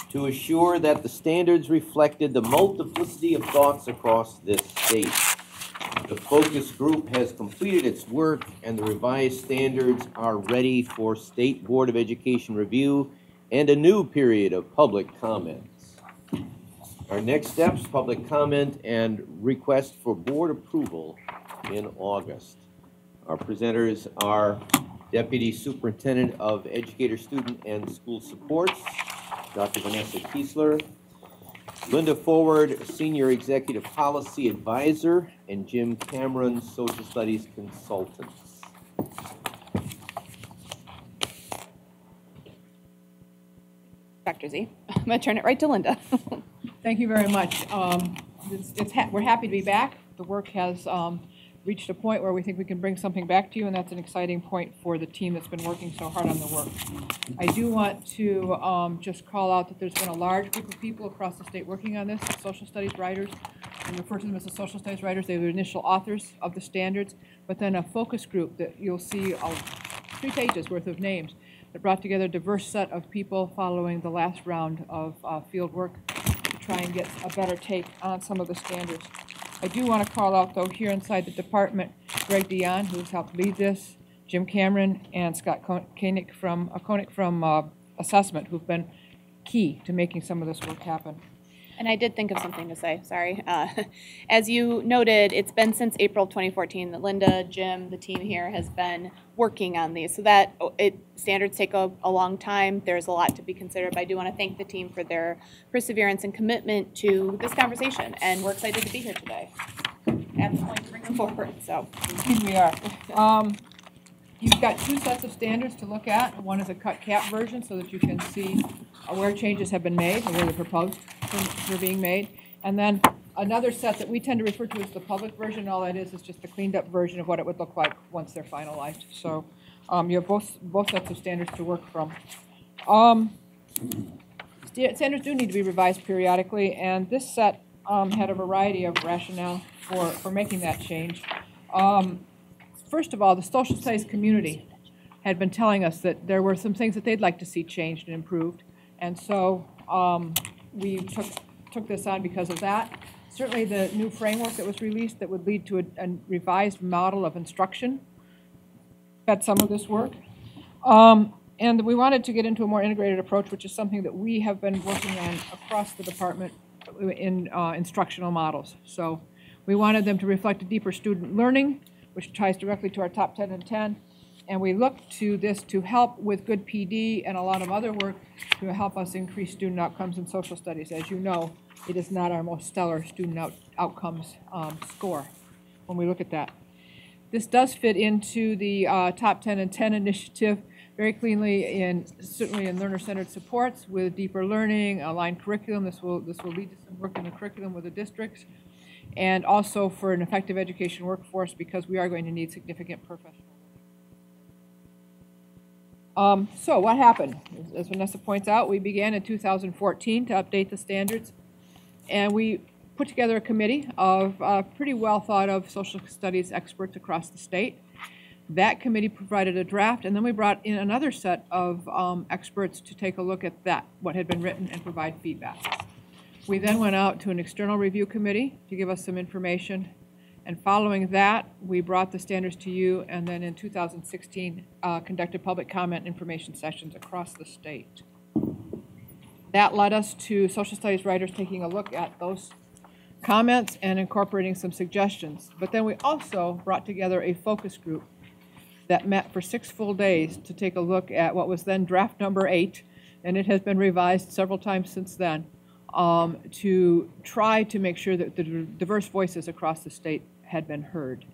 A: to assure that the standards reflected the multiplicity of thoughts across this state. The focus group has completed its work, and the revised standards are ready for State Board of Education review and a new period of public comments. Our next steps, public comment and request for board approval in August. Our presenters are Deputy Superintendent of Educator, Student, and School Supports, Dr. Vanessa Kiesler, Linda Forward, Senior Executive Policy Advisor, and Jim Cameron, Social Studies Consultant.
I: Dr. Z, I'm going to turn it right to Linda.
J: Thank you very much. We're happy to be back. The work has reached a point where we think we can bring something back to you, and that's an exciting point for the team that's been working so hard on the work. I do want to just call out that there's been a large group of people across the state working on this, social studies writers. We refer to them as the social studies writers. They're the initial authors of the standards, but then a focus group that you'll see 3 pages worth of names that brought together a diverse set of people following the last round of field work to try and get a better take on some of the standards. I do want to call out, though, here inside the department, Greg Dion, who's helped lead this, Jim Cameron, and Scott Koenig from Assessment, who've been key to making some of this work happen.
I: And I did think of something to say, sorry. As you noted, it's been since April 2014 that Linda, Jim, the team here has been working on these. So that standards take a long time. There's a lot to be considered. But I do want to thank the team for their perseverance and commitment to this conversation. And we're excited to be here today. At the point to bring them forward. So
J: we are. You've got 2 sets of standards to look at. One is a cut cap version so that you can see where changes have been made, or where they're proposed for being made. And then another set that we tend to refer to as the public version. All that is just the cleaned up version of what it would look like once they're finalized. So you have both sets of standards to work from. Standards do need to be revised periodically, and this set had a variety of rationale for making that change. First of all, the social studies community had been telling us that there were some things that they'd like to see changed and improved. And so we took this on because of that. Certainly the new framework that was released that would lead to a revised model of instruction got some of this work. And we wanted to get into a more integrated approach, which is something that we have been working on across the department in instructional models. So we wanted them to reflect a deeper student learning, which ties directly to our top 10 and 10. And we look to this to help with good PD and a lot of other work to help us increase student outcomes in social studies. As you know, it is not our most stellar student outcomes score when we look at that. This does fit into the top 10 and 10 initiative very cleanly, certainly in learner-centered supports with deeper learning, aligned curriculum. This will lead to some work in the curriculum with the districts, and also for an effective education workforce because we are going to need significant professional. So what happened? As Vanessa points out, we began in 2014 to update the standards, and we put together a committee of pretty well thought of social studies experts across the state. That committee provided a draft, and then we brought in another set of experts to take a look at that, what had been written, and provide feedback. We then went out to an external review committee to give us some information, and following that, we brought the standards to you, and then in 2016, conducted public comment information sessions across the state. That led us to social studies writers taking a look at those comments and incorporating some suggestions. But then we also brought together a focus group that met for 6 full days to take a look at what was then draft number 8, and it has been revised several times since then, to try to make sure that the diverse voices across the state had been heard.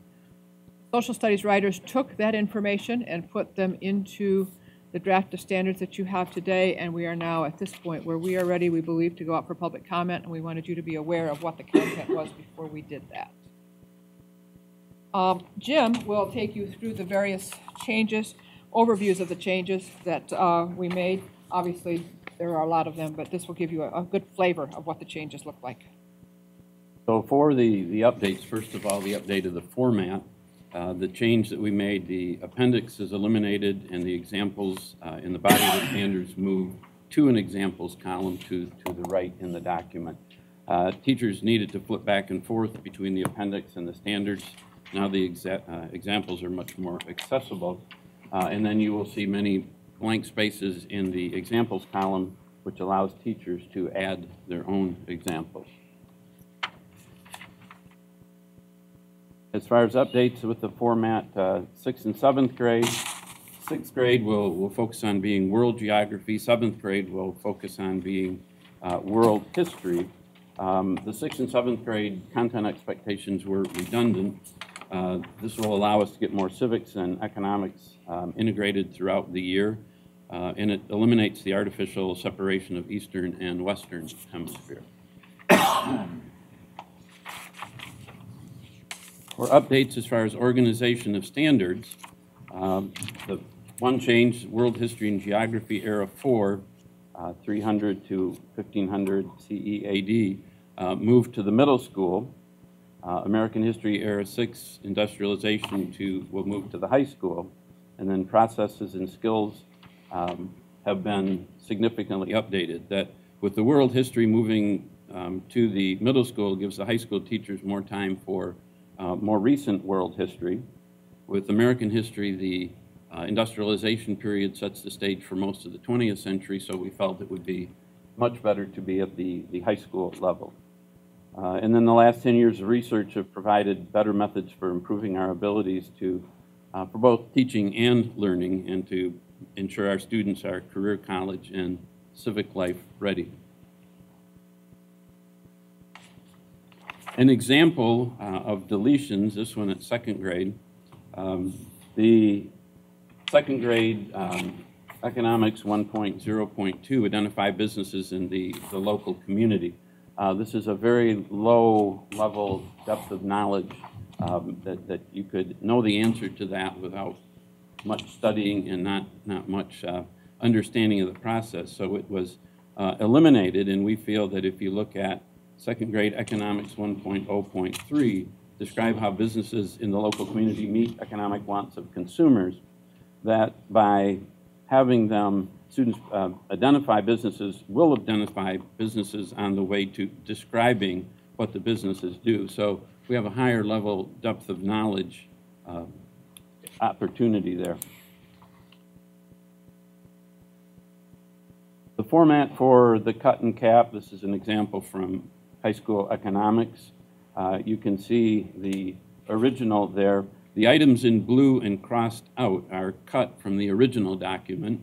J: Social studies writers took that information and put them into the draft of standards that you have today, and we are now at this point where we are ready, we believe, to go out for public comment, and we wanted you to be aware of what the content was before we did that. Jim will take you through the various changes, overviews of the changes that we made. Obviously, there are a lot of them, but this will give you a good flavor of what the changes look like.
L: So for the updates, first of all, the update of the format, the change that we made, the appendix is eliminated and the examples in the body of the standards move to an examples column to the right in the document. Teachers needed to flip back and forth between the appendix and the standards. Now the examples are much more accessible. And then you will see many blank spaces in the examples column, which allows teachers to add their own examples. As far as updates with the format, 6th and 7th grade, 6th grade will focus on being world geography, 7th grade will focus on being world history. The 6th and 7th grade content expectations were redundant. This will allow us to get more civics and economics integrated throughout the year, and it eliminates the artificial separation of Eastern and Western Hemisphere. For updates as far as organization of standards, the one change, World History and Geography Era 4, 300 to 1500 CE AD, moved to the middle school. American History Era 6, Industrialization will move to the high school. And then processes and skills have been significantly updated. That with the world history moving to the middle school gives the high school teachers more time for more recent world history. With American history, the industrialization period sets the stage for most of the 20th century, so we felt it would be much better to be at the high school level. And then the last 10 years of research have provided better methods for improving our abilities to, for both teaching and learning, and to ensure our students are career, college, and civic life ready. An example of deletions, this one at 2nd grade. The 2nd grade Economics 1.0.2 identify businesses in the local community. This is a very low level depth of knowledge that you could know the answer to that without much studying and not much understanding of the process. So it was eliminated, and we feel that if you look at 2nd grade Economics 1.0.3, describe how businesses in the local community meet economic wants of consumers, that by having them students will identify businesses on the way to describing what the businesses do. So we have a higher level depth of knowledge opportunity there. The format for the cut and cap, this is an example from high school economics. You can see the original there. The items in blue and crossed out are cut from the original document.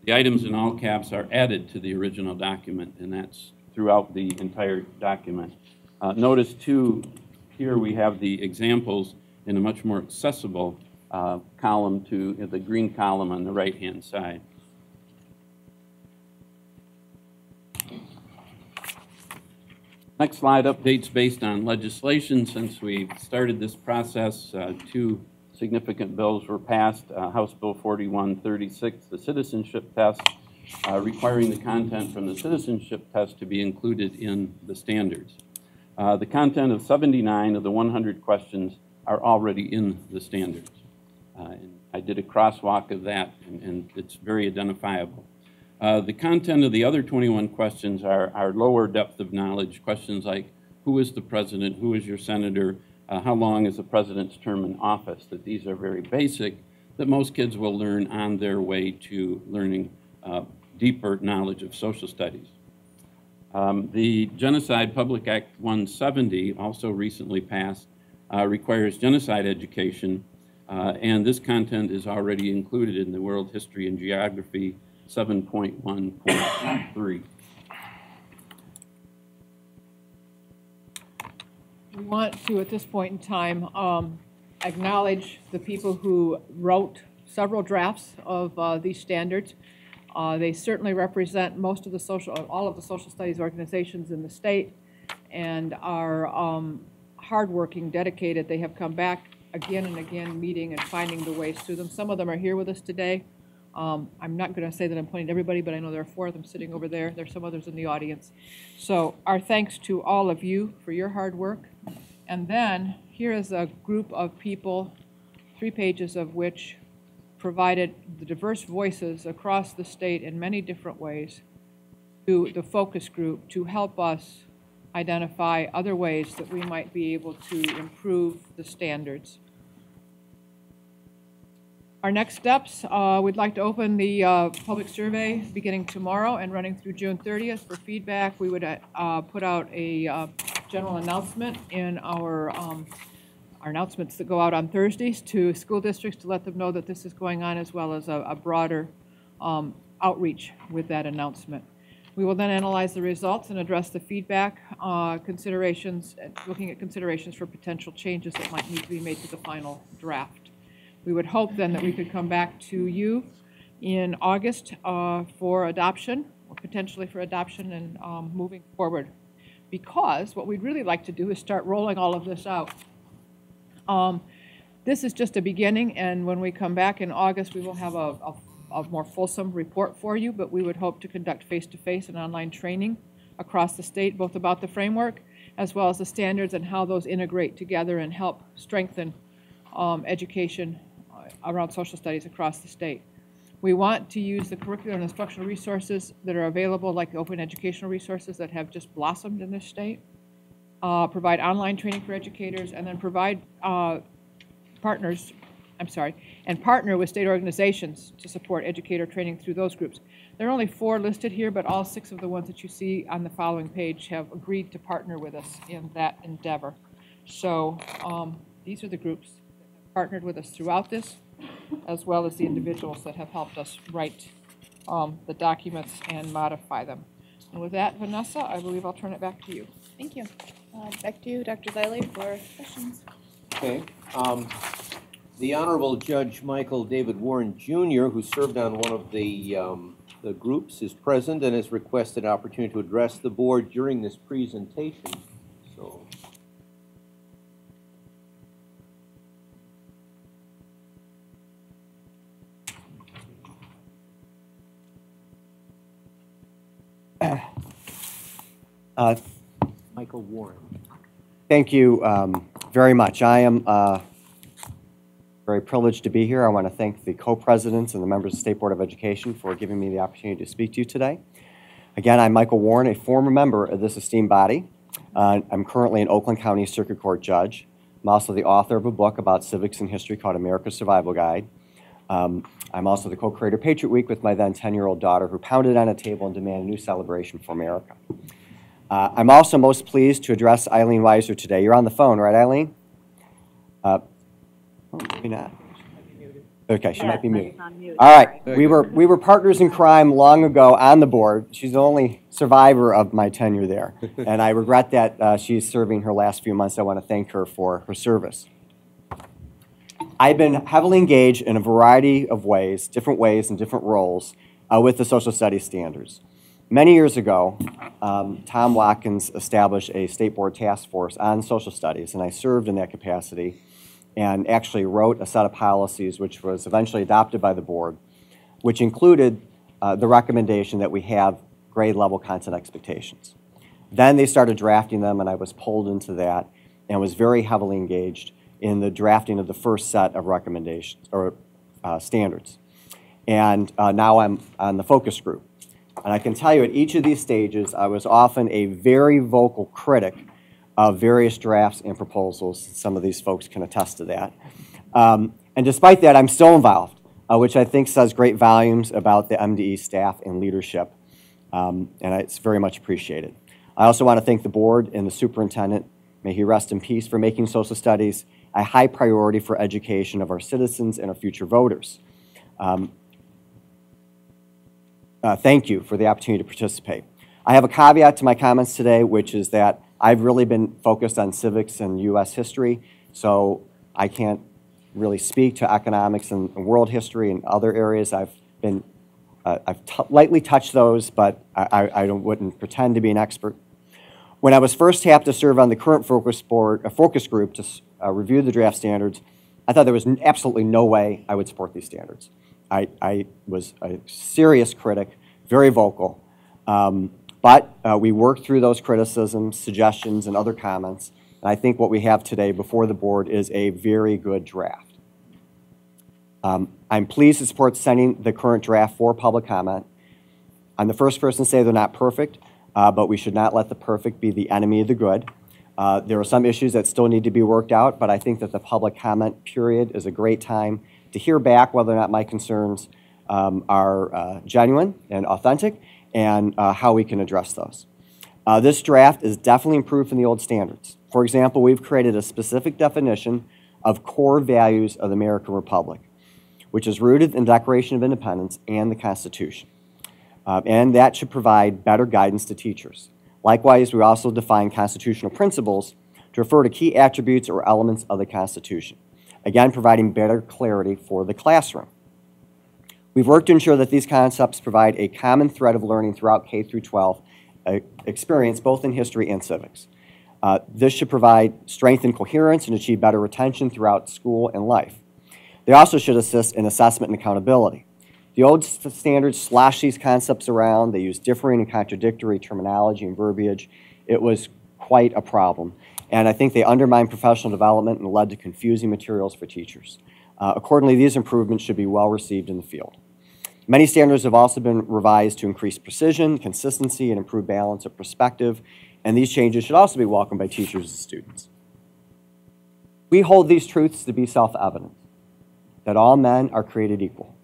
L: The items in all caps are added to the original document, and that's throughout the entire document. Notice too, here we have the examples in a much more accessible column to the green column on the right-hand side. Next slide, updates based on legislation. Since we started this process, two significant bills were passed. House Bill 4136, the citizenship test, requiring the content from the citizenship test to be included in the standards. The content of 79 of the 100 questions are already in the standards. And I did a crosswalk of that, and it's very identifiable. The content of the other 21 questions are lower depth of knowledge, questions like who is the president, who is your senator, how long is the president's term in office, that these are very basic, that most kids will learn on their way to learning deeper knowledge of social studies. The Genocide Public Act 170, also recently passed, requires genocide education, and this content is already included in the World History and Geography 7.1.3.
J: We want to, at this point in time, acknowledge the people who wrote several drafts of these standards. They certainly represent most of the all of the social studies organizations in the state, and are hardworking, dedicated. They have come back again and again, meeting and finding the ways through them. Some of them are here with us today. I'm not going to say that I'm pointing to everybody, but I know there are 4 of them sitting over there. There's some others in the audience. So our thanks to all of you for your hard work. And then here is a group of people, 3 pages of which provided the diverse voices across the state in many different ways to the focus group to help us identify other ways that we might be able to improve the standards. Our next steps, we'd like to open the public survey beginning tomorrow and running through June 30th for feedback. We would put out a general announcement in our announcements that go out on Thursdays to school districts to let them know that this is going on, as well as a broader outreach with that announcement. We will then analyze the results and address the feedback considerations, looking at considerations for potential changes that might need to be made to the final draft. We would hope then that we could come back to you in August for adoption, or potentially for adoption and moving forward. Because what we'd really like to do is start rolling all of this out. This is just a beginning, and when we come back in August, we will have a more fulsome report for you, but we would hope to conduct face-to-face and online training across the state, both about the framework as well as the standards and how those integrate together and help strengthen education around social studies across the state. We want to use the curricular and instructional resources that are available, like the open educational resources that have just blossomed in this state, provide online training for educators, and then provide partner with state organizations to support educator training through those groups. There are only 4 listed here, but all 6 of the ones that you see on the following page have agreed to partner with us in that endeavor. So these are the groups that have partnered with us throughout this, as well as the individuals that have helped us write the documents and modify them. And with that, Vanessa, I believe I'll turn it back to you.
I: Thank you. Back to you, Dr. Ziley, for questions.
A: Okay. The Honorable Judge Michael David Warren Jr., who served on one of the groups, is present and has requested opportunity to address the board during this presentation. So. Michael Warren.
M: Thank you very much. I am Very privileged to be here. I want to thank the co-presidents and the members of the State Board of Education for giving me the opportunity to speak to you today. Again, I'm Michael Warren, a former member of this esteemed body. I'm currently an Oakland County Circuit Court judge. I'm also the author of a book about civics and history called America's Survival Guide. I'm also the co-creator of Patriot Week with my then 10-year-old daughter, who pounded on a table and demanded a new celebration for America. I'm also most pleased to address Eileen Weiser today. You're on the phone, right, Eileen? Maybe not. Okay, she might be muted. All right, we were partners in crime long ago on the board. She's the only survivor of my tenure there, and I regret that she's serving her last few months. I want to thank her for her service. I've been heavily engaged in a variety of ways, different roles, with the social studies standards. Many years ago, Tom Watkins established a state board task force on social studies, and I served in that capacity and actually wrote a set of policies which was eventually adopted by the board, which included the recommendation that we have grade level content expectations. Then they started drafting them, and I was pulled into that and was very heavily engaged in the drafting of the first set of recommendations or standards. And now I'm on the focus group. And I can tell you at each of these stages, I was often a very vocal critic of various drafts and proposals. Some of these folks can attest to that. And despite that, I'm still involved, which I think says great volumes about the MDE staff and leadership. And it's very much appreciated. I also want to thank the board and the superintendent, may he rest in peace, for making social studies a high priority for education of our citizens and our future voters. Thank you for the opportunity to participate. I have a caveat to my comments today, which is that I've really been focused on civics and U.S. history, so I can't really speak to economics and world history and other areas. I've lightly touched those, but I wouldn't pretend to be an expert. When I was first tapped to serve on the current focus group to review the draft standards, I thought there was absolutely no way I would support these standards. I was a serious critic, very vocal, but we worked through those criticisms, suggestions, and other comments, and I think what we have today before the board is a very good draft. I'm pleased to support sending the current draft for public comment. I'm the first person to say they're not perfect, but we should not let the perfect be the enemy of the good. There are some issues that still need to be worked out, but I think that the public comment period is a great time to hear back whether or not my concerns are genuine and authentic and how we can address those. This draft is definitely improved from the old standards. For example, we've created a specific definition of core values of the American Republic, which is rooted in the Declaration of Independence and the Constitution. And that should provide better guidance to teachers. Likewise, we also define constitutional principles to refer to key attributes or elements of the Constitution, again, providing better clarity for the classroom. We've worked to ensure that these concepts provide a common thread of learning throughout K through 12 experience, both in history and civics. This should provide strength and coherence and achieve better retention throughout school and life. They also should assist in assessment and accountability. The old standards slosh these concepts around. They use differing and contradictory terminology and verbiage. It was quite a problem. And I think they undermine professional development and led to confusing materials for teachers. Accordingly, these improvements should be well received in the field. Many standards have also been revised to increase precision, consistency, and improve balance of perspective. And these changes should also be welcomed by teachers and students. We hold these truths to be self-evident, that all men are created equal,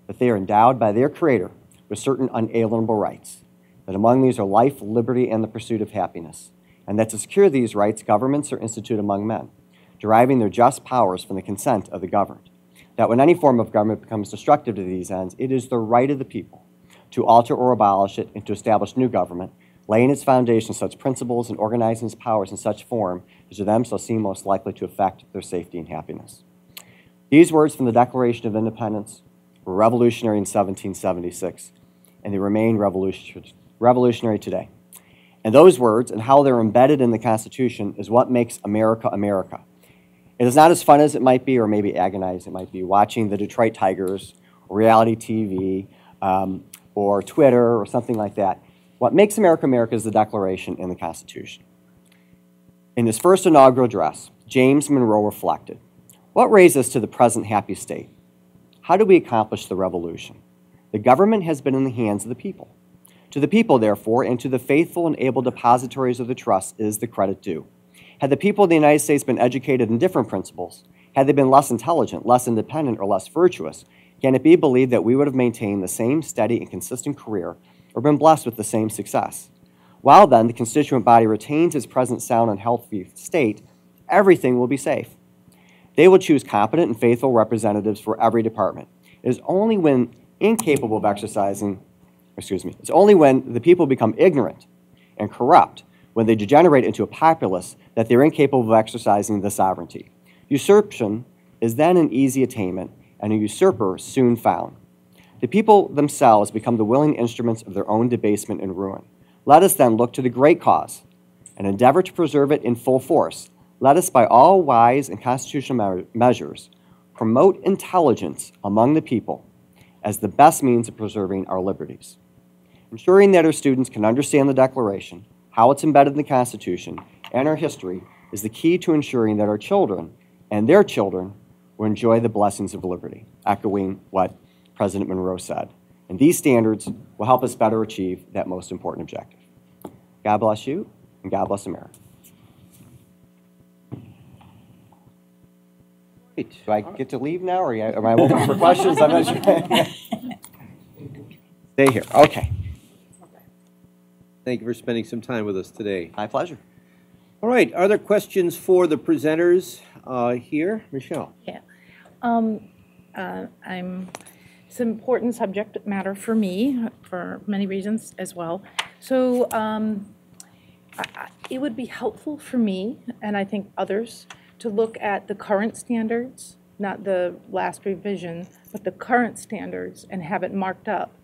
M: that they are endowed by their Creator with certain unalienable rights, that among these are life, liberty, and the pursuit of happiness, and that to secure these rights, governments are instituted among men, deriving their just powers from the consent of the governed, that when any form of government becomes destructive to these ends, it is the right of the people to alter or abolish it and to establish new government, laying its foundation on such principles and organizing its powers in such form as to them shall seem most likely to affect their safety and happiness. These words from the Declaration of Independence were revolutionary in 1776, and they remain revolutionary today. And those words and how they're embedded in the Constitution is what makes America America. It is not as fun as it might be, or maybe agonizing it might be, watching the Detroit Tigers, or reality TV, or Twitter, or something like that. What makes America America is the Declaration and the Constitution. In his first inaugural address, James Monroe reflected, What raised us to the present happy state? How do we accomplish the revolution? The government has been in the hands of the people. To the people, therefore, and to the faithful and able depositories of the trust is the credit due. Had the people of the United States been educated in different principles, had they been less intelligent, less independent, or less virtuous, can it be believed that we would have maintained the same steady and consistent career or been blessed with the same success? While then the constituent body retains its present sound and healthy state, everything will be safe. They will choose competent and faithful representatives for every department. It is only when incapable of exercising, it's only when the people become ignorant and corrupt, when they degenerate into a populace, that they're incapable of exercising the sovereignty. Usurpation is then an easy attainment, and a usurper soon found. The people themselves become the willing instruments of their own debasement and ruin. Let us then look to the great cause and endeavor to preserve it in full force. Let us, by all wise and constitutional measures, promote intelligence among the people as the best means of preserving our liberties. Ensuring that our students can understand the Declaration, how it's embedded in the Constitution, and our history is the key to ensuring that our children and their children will enjoy the blessings of liberty, echoing what President Monroe said. And these standards will help us better achieve that most important objective. God bless you, and God bless America. Wait, do I get to leave now, or am I open for questions? I'm not sure. Stay here. Okay.
A: Thank you for spending some time with us today.
M: My pleasure.
A: All right, are there questions for the presenters here? Michelle?
D: Yeah. It's an important subject matter for me for many reasons as well. So it would be helpful for me, and I think others, to look at the current standards, not the last revision, but the current standards, and have it marked up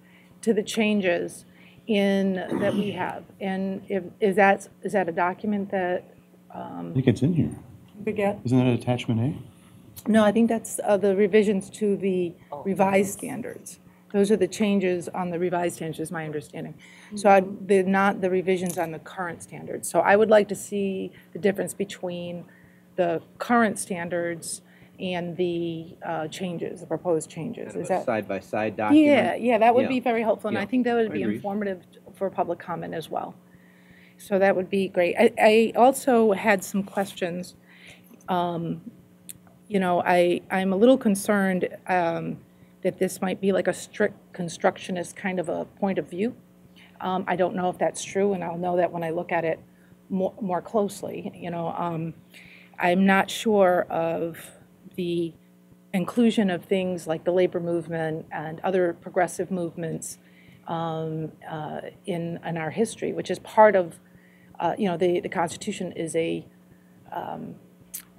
D: to the changes that we have. And is that a document that
V: I think it's in here.
D: we get?
V: Isn't that attachment A?
D: No, I think that's the revisions to the revised standards. Those are the changes on the revised standards, is my understanding. So they're not the revisions on the current standards. So I would like to see the difference between the current standards and the changes, the proposed changes.
A: Kind of
D: Is
A: a
D: that
A: side-by-side document?
D: Yeah, that would be very helpful, and
A: Yeah,
D: I think that would be
A: I agree.
D: informative for public comment as well. So that would be great. I also had some questions. You know, I'm a little concerned that this might be like a strict constructionist kind of a point of view. I don't know if that's true, and I'll know that when I look at it more closely. You know, I'm not sure of the inclusion of things like the labor movement and other progressive movements in our history, which is part of, you know, the Constitution is a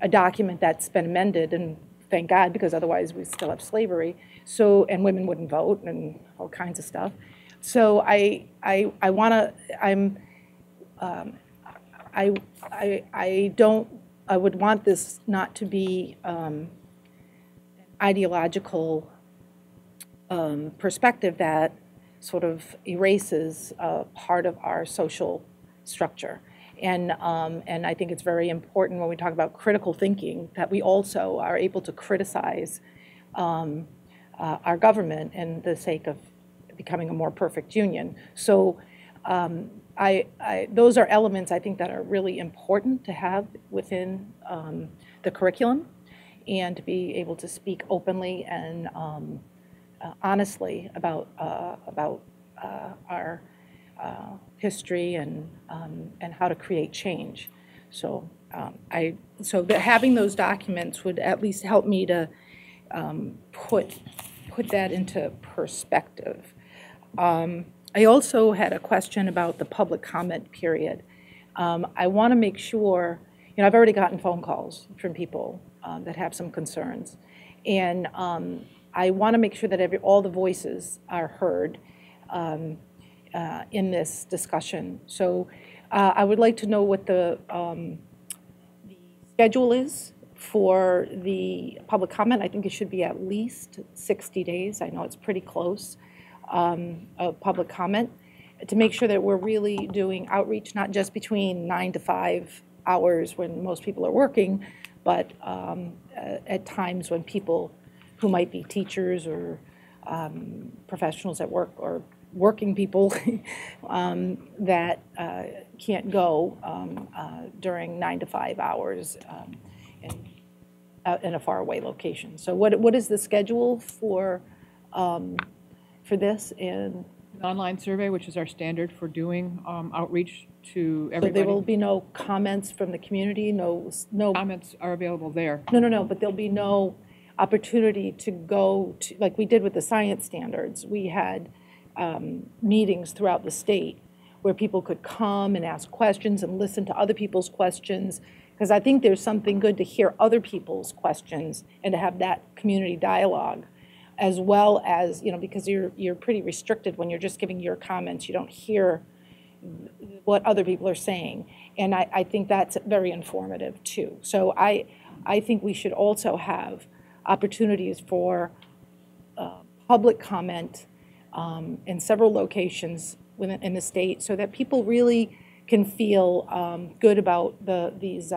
D: document that's been amended, and thank God, because otherwise we still have slavery. So, and women wouldn't vote and all kinds of stuff. So I would want this not to be an ideological perspective that sort of erases part of our social structure. And I think it's very important when we talk about critical thinking that we also are able to criticize our government in the sake of becoming a more perfect union. So those are elements I think that are really important to have within the curriculum, and to be able to speak openly and honestly about our history and how to create change. So having those documents would at least help me to put that into perspective. I also had a question about the public comment period. I want to make sure, you know, I've already gotten phone calls from people that have some concerns, and I want to make sure that all the voices are heard in this discussion. So I would like to know what the schedule is for the public comment. I think it should be at least 60 days. I know it's pretty close of public comment, to make sure that we're really doing outreach, not just between 9 to 5 hours when most people are working, but at times when people who might be teachers or professionals at work or working people that can't go during 9 to 5 hours in a faraway location. So what is the schedule for this? And
J: an online survey, which is our standard for doing outreach to everybody.
D: So there will be no comments from the community, no
J: comments are available there.
D: No, but there'll be no opportunity to go to, like we did with the science standards. We had meetings throughout the state where people could come and ask questions and listen to other people's questions, because I think there's something good to hear other people's questions and to have that community dialogue, as well as, because you're pretty restricted when you're just giving your comments. You don't hear what other people are saying, and I think that's very informative too. So I think we should also have opportunities for public comment in several locations in the state, so that people really can feel good about these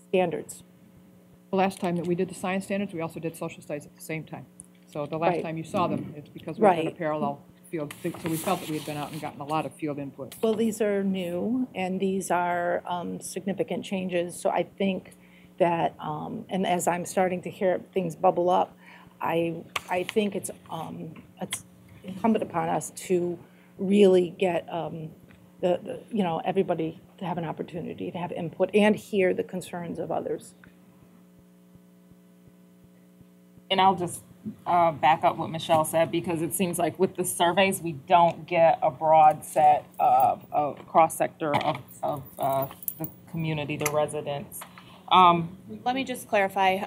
D: standards.
J: The last time that we did the science standards, we also did social studies at the same time. So the last
D: Right.
J: time you saw them, it's because we had a
D: Right.
J: parallel field. So we felt that we had been out and gotten a lot of field input.
D: Well, these are new, and these are significant changes. So I think that, and as I'm starting to hear things bubble up, I think it's incumbent upon us to really get everybody to have an opportunity to have input and hear the concerns of others.
F: And I'll just back up what Michelle said, because it seems like with the surveys, we don't get a broad set of cross-sector of the community, the residents.
I: Let me just clarify.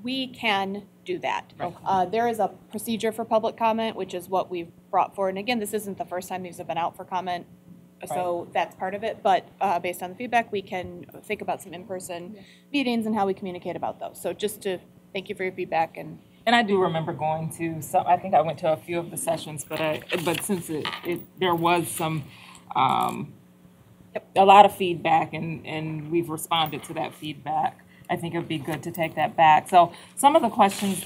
I: We can do that.
F: Okay.
I: There is a procedure for public comment, which is what we've brought forward. And again, this isn't the first time these have been out for comment, so that's part of it. But based on the feedback, we can think about some in-person meetings and how we communicate about those. So just to thank you for your feedback. And
F: I do remember going to some. I think I went to a few of the sessions, but since there was some. A lot of feedback, and we've responded to that feedback. I think it would be good to take that back. So some of the questions,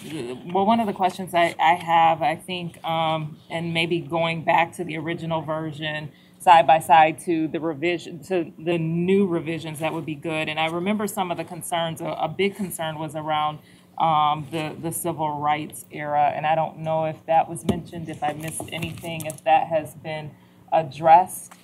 F: one of the questions I have, I think, and maybe going back to the original version, side by side to the revision, to the new revisions, that would be good. And I remember some of the concerns. A big concern was around the civil rights era, and I don't know if that was mentioned, if I missed anything, if that has been addressed.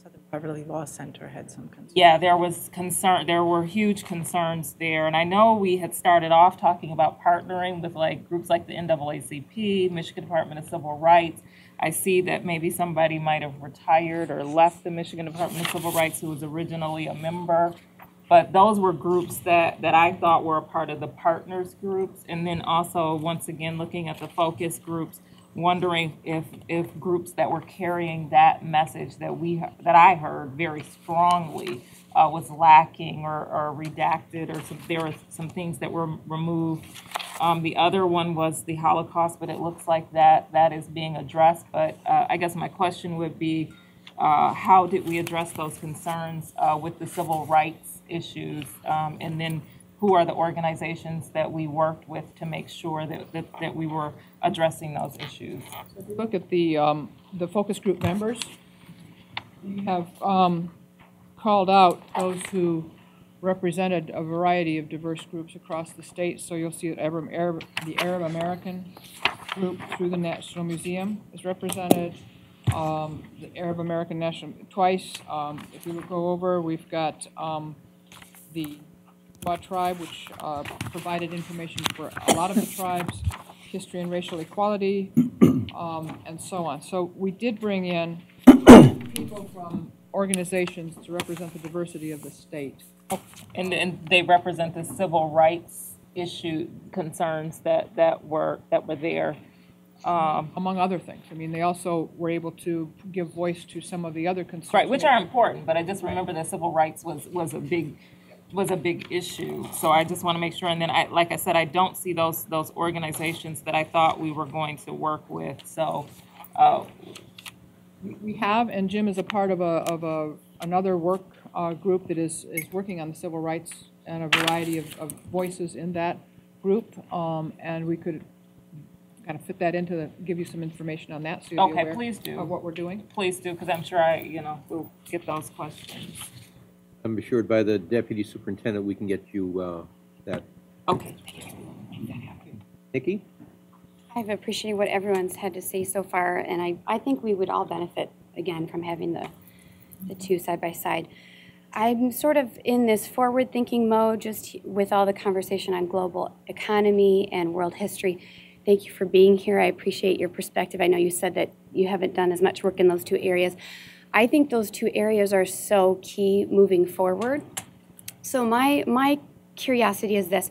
D: The Beverly Law Center had some concerns.
F: Yeah, there was concern. There were huge concerns there, and I know we had started off talking about partnering with groups like the NAACP, Michigan Department of Civil Rights. I see that maybe somebody might have retired or left the Michigan Department of Civil Rights who was originally a member, but those were groups that I thought were a part of the partners groups, and then also once again looking at the focus groups, wondering if groups that were carrying that message that I heard very strongly was lacking or redacted, or there were some things that were removed. The other one was the Holocaust, but it looks like that is being addressed. But I guess my question would be, how did we address those concerns with the civil rights issues, and then who are the organizations that we worked with to make sure that we were addressing those issues?
J: So if you look at the focus group members, we have called out those who represented a variety of diverse groups across the state. So you'll see that the Arab American group through the National Museum is represented. The Arab American National twice. If you go over, we've got the tribe, which provided information for a lot of the tribes, history and racial equality, and so on. So we did bring in people from organizations to represent the diversity of the state.
F: And they represent the civil rights issue concerns that were there.
J: Among other things. I mean, they also were able to give voice to some of the other concerns.
F: Right, which are important, but I just remember that civil rights was a big issue. So I just want to make sure. And then, like I said, I don't see those organizations that I thought we were going to work with. So
J: we have, and Jim is a part of another work group that is working on the civil rights and a variety of voices in that group, and we could kind of fit that into give you some information on that so you'll be aware
F: please do.
J: of what we're doing.
F: Please do, because I'm sure we'll get those questions.
A: I'm assured by the Deputy Superintendent we can get you that.
F: Okay.
A: Nikki?
U: I've appreciated what everyone's had to say so far, and I think we would all benefit, again, from having the two side by side. I'm sort of in this forward-thinking mode just with all the conversation on global economy and world history. Thank you for being here. I appreciate your perspective. I know you said that you haven't done as much work in those two areas. I think those two areas are so key moving forward. So my curiosity is this.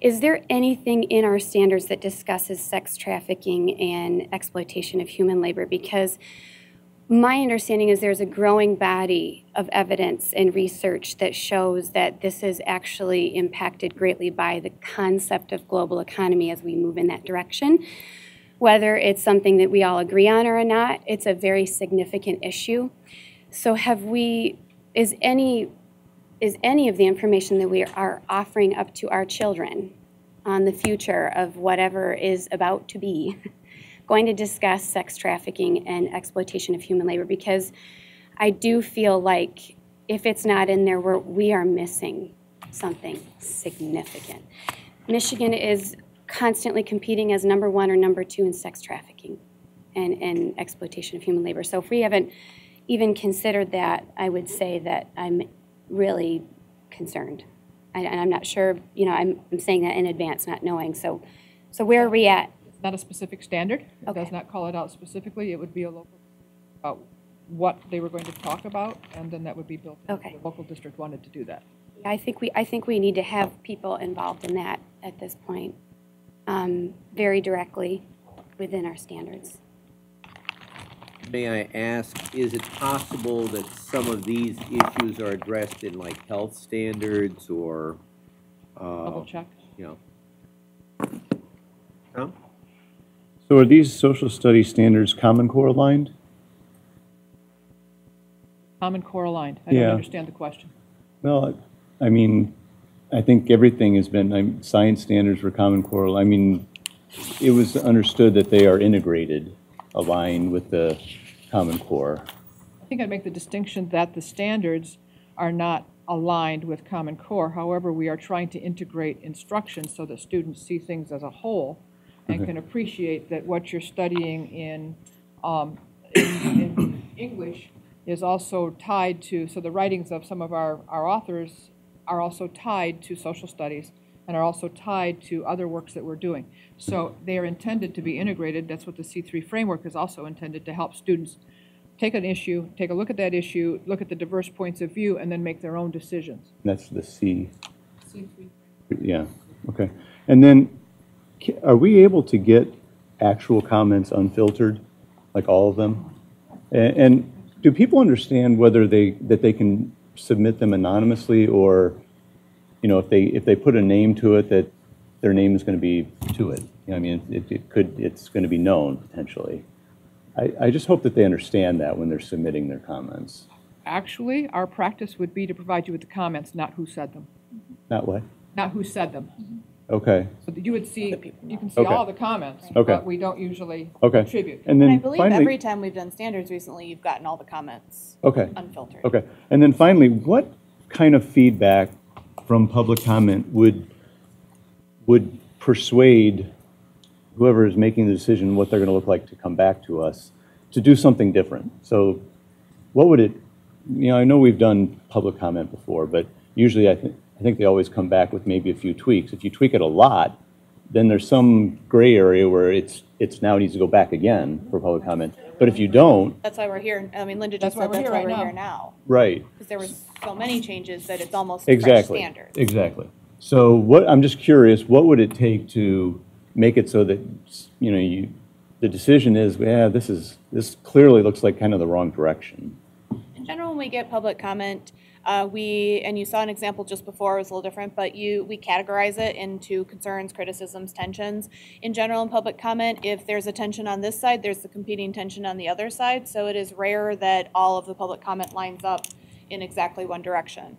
U: Is there anything in our standards that discusses sex trafficking and exploitation of human labor? Because my understanding is there's a growing body of evidence and research that shows that this is actually impacted greatly by the concept of global economy as we move in that direction. Whether it's something that we all agree on or not, it's a very significant issue. So is any of the information that we are offering up to our children on the future of whatever is about to be going to discuss sex trafficking and exploitation of human labor? Because I do feel like if it's not in there, we are missing something significant. Michigan is constantly competing as number 1 or number 2 in sex trafficking and exploitation of human labor. So if we haven't even considered that, I would say that I'm really concerned. And I'm not sure, I'm saying that in advance, not knowing. So where are we at?
J: Not a specific standard. It does not call it out specifically. It would be a local about what they were going to talk about, and then that would be built in. The local district wanted to do that.
U: I think we need to have people involved in that at this point, very directly within our standards.
A: May I ask, is it possible that some of these issues are addressed in like health standards or
J: double check?
A: Tom?
V: So are these social studies standards Common Core aligned?
J: Common Core aligned. I don't understand the question.
V: Well, I mean, I think everything has been, science standards were Common Core. I mean, it was understood that they are integrated, aligned with the Common Core.
J: I think I'd make the distinction that the standards are not aligned with Common Core. However, we are trying to integrate instruction so that students see things as a whole and can appreciate that what you're studying in English is also tied to, so the writings of some of our authors are also tied to social studies and are also tied to other works that we're doing. So they are intended to be integrated. That's what the C3 framework is also intended to help students take an issue, take a look at that issue, look at the diverse points of view, and then make their own decisions.
V: That's the C.
J: C3.
V: Yeah, okay. And then are we able to get actual comments unfiltered, like all of them? And do people understand whether that they can submit them anonymously, or if they put a name to it, that their name is going to be to it? I mean, it's going to be known potentially. I just hope that they understand that when they're submitting their comments.
J: Actually, our practice would be to provide you with the comments, not who said them.
V: Not what?
J: Not who said them.
V: Okay.
J: So that you would see, you can see all the comments, but we don't usually contribute.
V: And then
I: I believe
V: finally,
I: every time we've done standards recently, you've gotten all the comments unfiltered.
V: Okay. And then finally, what kind of feedback from public comment would persuade whoever is making the decision what they're going to look like to come back to us to do something different? So what would it, I know we've done public comment before, but usually I think they always come back with maybe a few tweaks. If you tweak it a lot, then there's some gray area where it's now needs to go back again for public comment. But if you don't...
I: That's why we're here. I mean, Linda just said that's why we're here now.
V: Right.
I: Because there was so many changes that it's almost fresh standards.
V: Exactly. So I'm just curious, what would it take to make it so that, the decision is, this clearly looks like kind of the wrong direction?
I: In general, when we get public comment, and you saw an example just before, it was a little different, but we categorize it into concerns, criticisms, tensions. In general, in public comment, if there's a tension on this side, there's the competing tension on the other side. So it is rare that all of the public comment lines up in exactly one direction.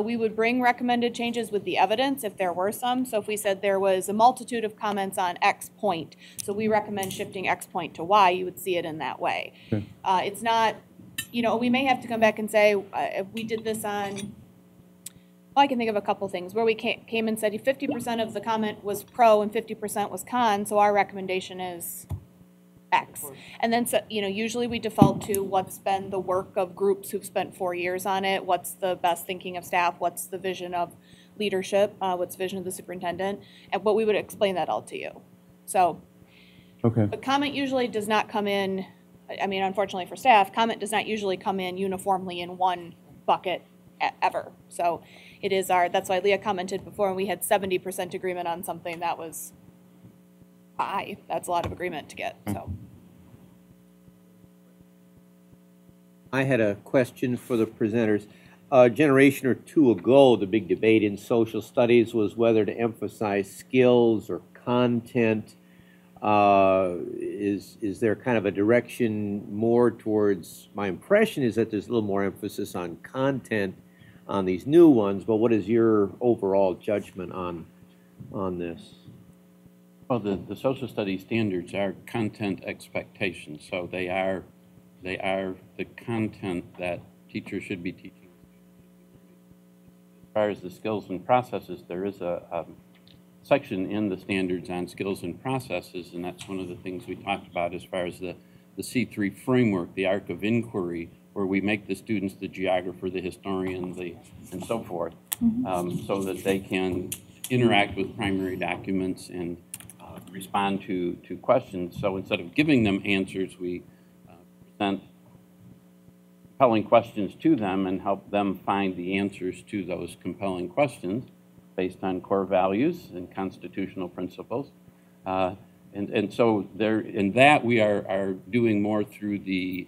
I: We would bring recommended changes with the evidence if there were some. So if we said there was a multitude of comments on X point, so we recommend shifting X point to Y, you would see it in that way. It's not, you know, we may have to come back and say, if we did this on, well, I can think of a couple things where we came and said 50% of the comment was pro and 50% was con, so our recommendation is X. And then, so, you know, usually we default to what's been the work of groups who've spent 4 years on it, what's the best thinking of staff, what's the vision of leadership, what's the vision of the superintendent, but we would explain that all to you. So, but comment usually does not come in, I mean, unfortunately for staff, comment does not usually come in uniformly in one bucket ever. So it is that's why Leah commented before, and we had 70% agreement on something that was high. That's a lot of agreement to get, so.
A: I had a question for the presenters. A generation or two ago, the big debate in social studies was whether to emphasize skills or content. Is there kind of a direction more towards, my impression is that there's a little more emphasis on content on these new ones, but what is your overall judgment on this?
L: Well, the social studies standards are content expectations, so they are the content that teachers should be teaching. As far as the skills and processes, there is a section in the standards on skills and processes, and that's one of the things we talked about as far as the C3 framework, the arc of inquiry, where we make the students the geographer, the historian, and so forth, so that they can interact with primary documents and respond to questions. So instead of giving them answers, we present compelling questions to them and help them find the answers to those compelling questions based on core values and constitutional principles. And so there, in that we are doing more through the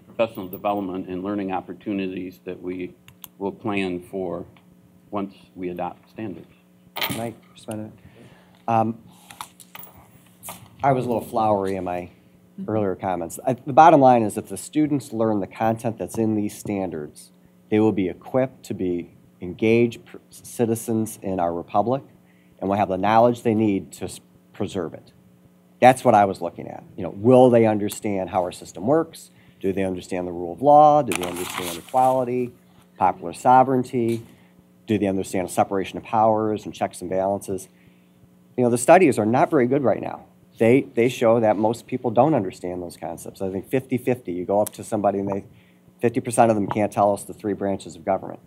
L: professional development and learning opportunities that we will plan for once we adopt standards.
M: Can I respond to that? I was a little flowery in my earlier comments. The bottom line is if the students learn the content that's in these standards, they will be equipped to be engaged citizens in our republic and will have the knowledge they need to preserve it. That's what I was looking at. You know, will they understand how our system works? Do they understand the rule of law? Do they understand equality, popular sovereignty? Do they understand separation of powers and checks and balances? You know, the studies are not very good right now. They show that most people don't understand those concepts. I think 50-50, you go up to somebody and 50% of them can't tell us the 3 branches of government.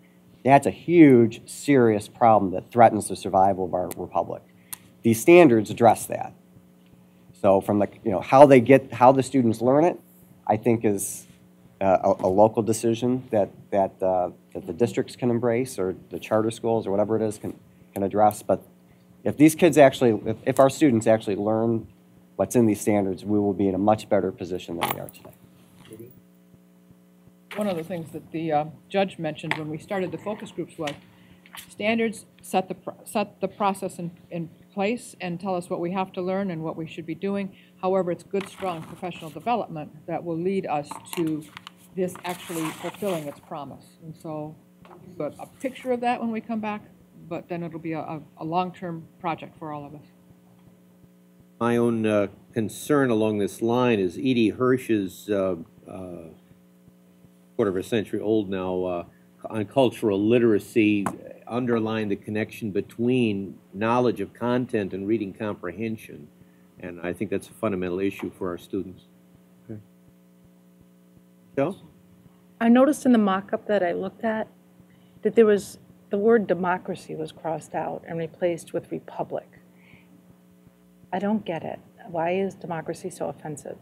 M: That's a huge, serious problem that threatens the survival of our republic. These standards address that. So from the, you know, how the students learn it, I think is a local decision that the districts can embrace, or the charter schools or whatever it is can address. But if these kids actually, if our students actually learn what's in these standards, we will be in a much better position than we are today.
J: One of the things that the judge mentioned when we started the focus groups was standards set the process in place and tell us what we have to learn and what we should be doing. However, it's good, strong professional development that will lead us to this actually fulfilling its promise. And so we'll get a picture of that when we come back, but then it'll be a long-term project for all of us.
A: My own concern along this line is E.D. Hirsch's quarter of a century old now on cultural literacy underlined the connection between knowledge of content and reading comprehension, and I think that's a fundamental issue for our students. Okay. Joe?
D: I noticed in the mock-up that I looked at that there was the word democracy was crossed out and replaced with republic. I don't get it. Why is democracy so offensive?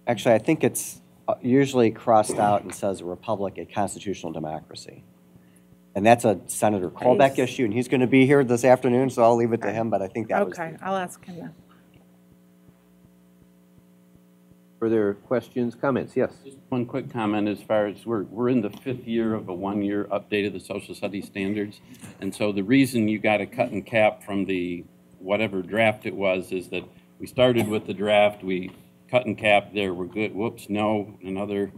M: Actually, I think it's usually crossed out and says a republic, a constitutional democracy. And that's a Senator Colbeck issue, and he's going to be here this afternoon, so I'll leave it to him, but I think that was...
D: Okay, I'll ask him then.
A: Further questions, comments? Yes.
L: Just one quick comment as far as we're in the 5th year of a 1-year update of the social studies standards, and so the reason you got a cut and cap from the whatever draft it was is that we started with the draft, we cut and cap there, we're good, whoops, no, another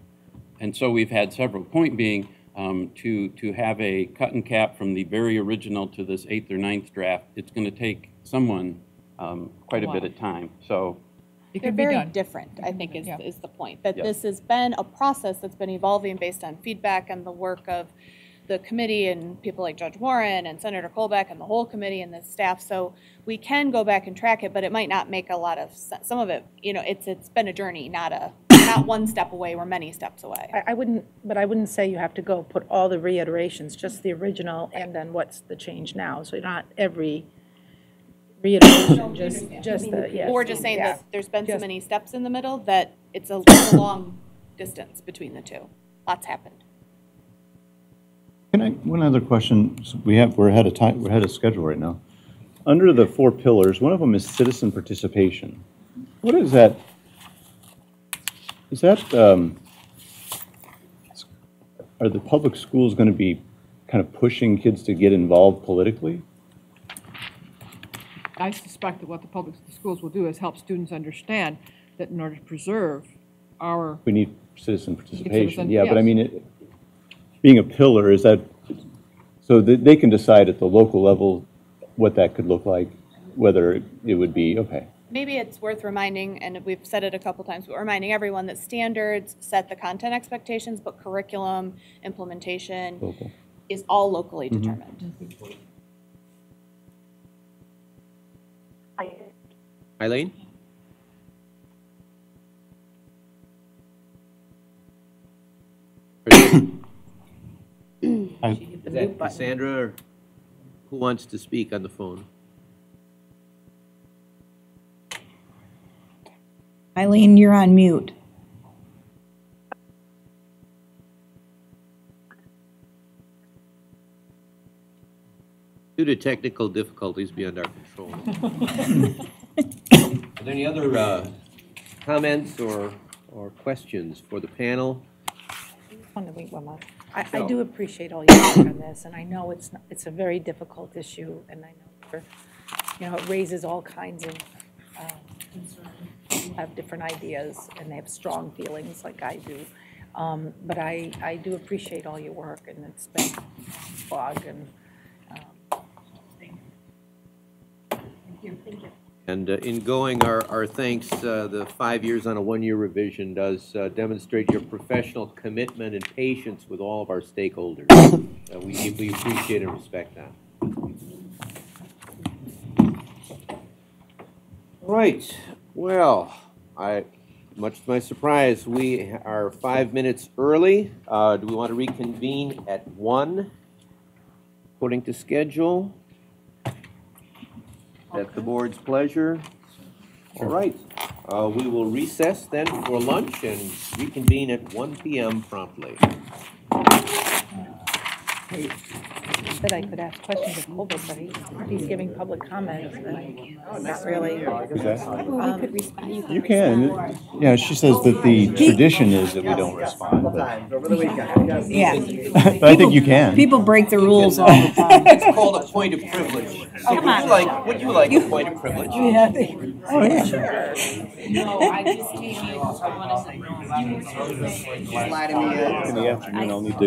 L: And so we've had several. Point being, to have a cut and cap from the very original to this 8th or 9th draft, it's going to take someone quite a bit of time. So
I: They're very different, I think, is the point. That this has been a process that's been evolving based on feedback and the work of the committee and people like Judge Warren and Senator Colbeck and the whole committee and the staff. So we can go back and track it, but it might not make a lot of sense. Some of it, you know, it's been a journey, not one step away. We're many steps away.
D: I wouldn't say you have to go put all the reiterations, just the original, and then what's the change now. So not every reiteration, just the, yes.
I: Or we're just saying that there's been so many steps in the middle that it's a long distance between the two. Lots happened.
V: Can I, one other question, we're ahead of time, we're ahead of schedule right now. Under the 4 pillars, one of them is citizen participation. What is that? Is that, are the public schools going to be kind of pushing kids to get involved politically?
J: I suspect that what the public schools will do is help students understand that in order to preserve our...
V: We need citizen participation, yeah, but I mean, being a pillar, is that, so that they can decide at the local level what that could look like, whether it would be, okay.
I: Maybe it's worth reminding, and we've said it a couple times, but reminding everyone that standards set the content expectations, but curriculum, implementation is all locally determined.
A: Eileen? Is that Cassandra, or who wants to speak on the phone?
Q: Eileen, you're on mute.
A: Due to technical difficulties beyond our control. Are there any other comments or questions for the panel?
D: I do appreciate all your work on this, and I know it's a very difficult issue, and I know it raises all kinds of concerns. People have different ideas, and they have strong feelings like I do. But I do appreciate all your work, and it's been a slog. And thank you.
A: And in going, our thanks, the 5 years on a 1-year revision does demonstrate your professional commitment and patience with all of our stakeholders. We appreciate and respect that. Right. Well, much to my surprise, we are 5 minutes early. Do we want to reconvene at 1, according to schedule? At the board's pleasure. All right. We will recess then for lunch and reconvene at 1 p.m. promptly.
D: That I could ask questions of Colbert, but he's giving public comments. Not really.
V: You can. Yeah, she says that the tradition is that we don't respond.
Q: Over the weekend. Yeah.
V: But I think you can.
Q: People break the rules all the time.
A: It's called a point of privilege. So would you like a point of privilege?
Q: Yeah.
A: Oh, yeah.
F: Sure. No, I just came in because I wanted to know.
V: In the afternoon, I'll need to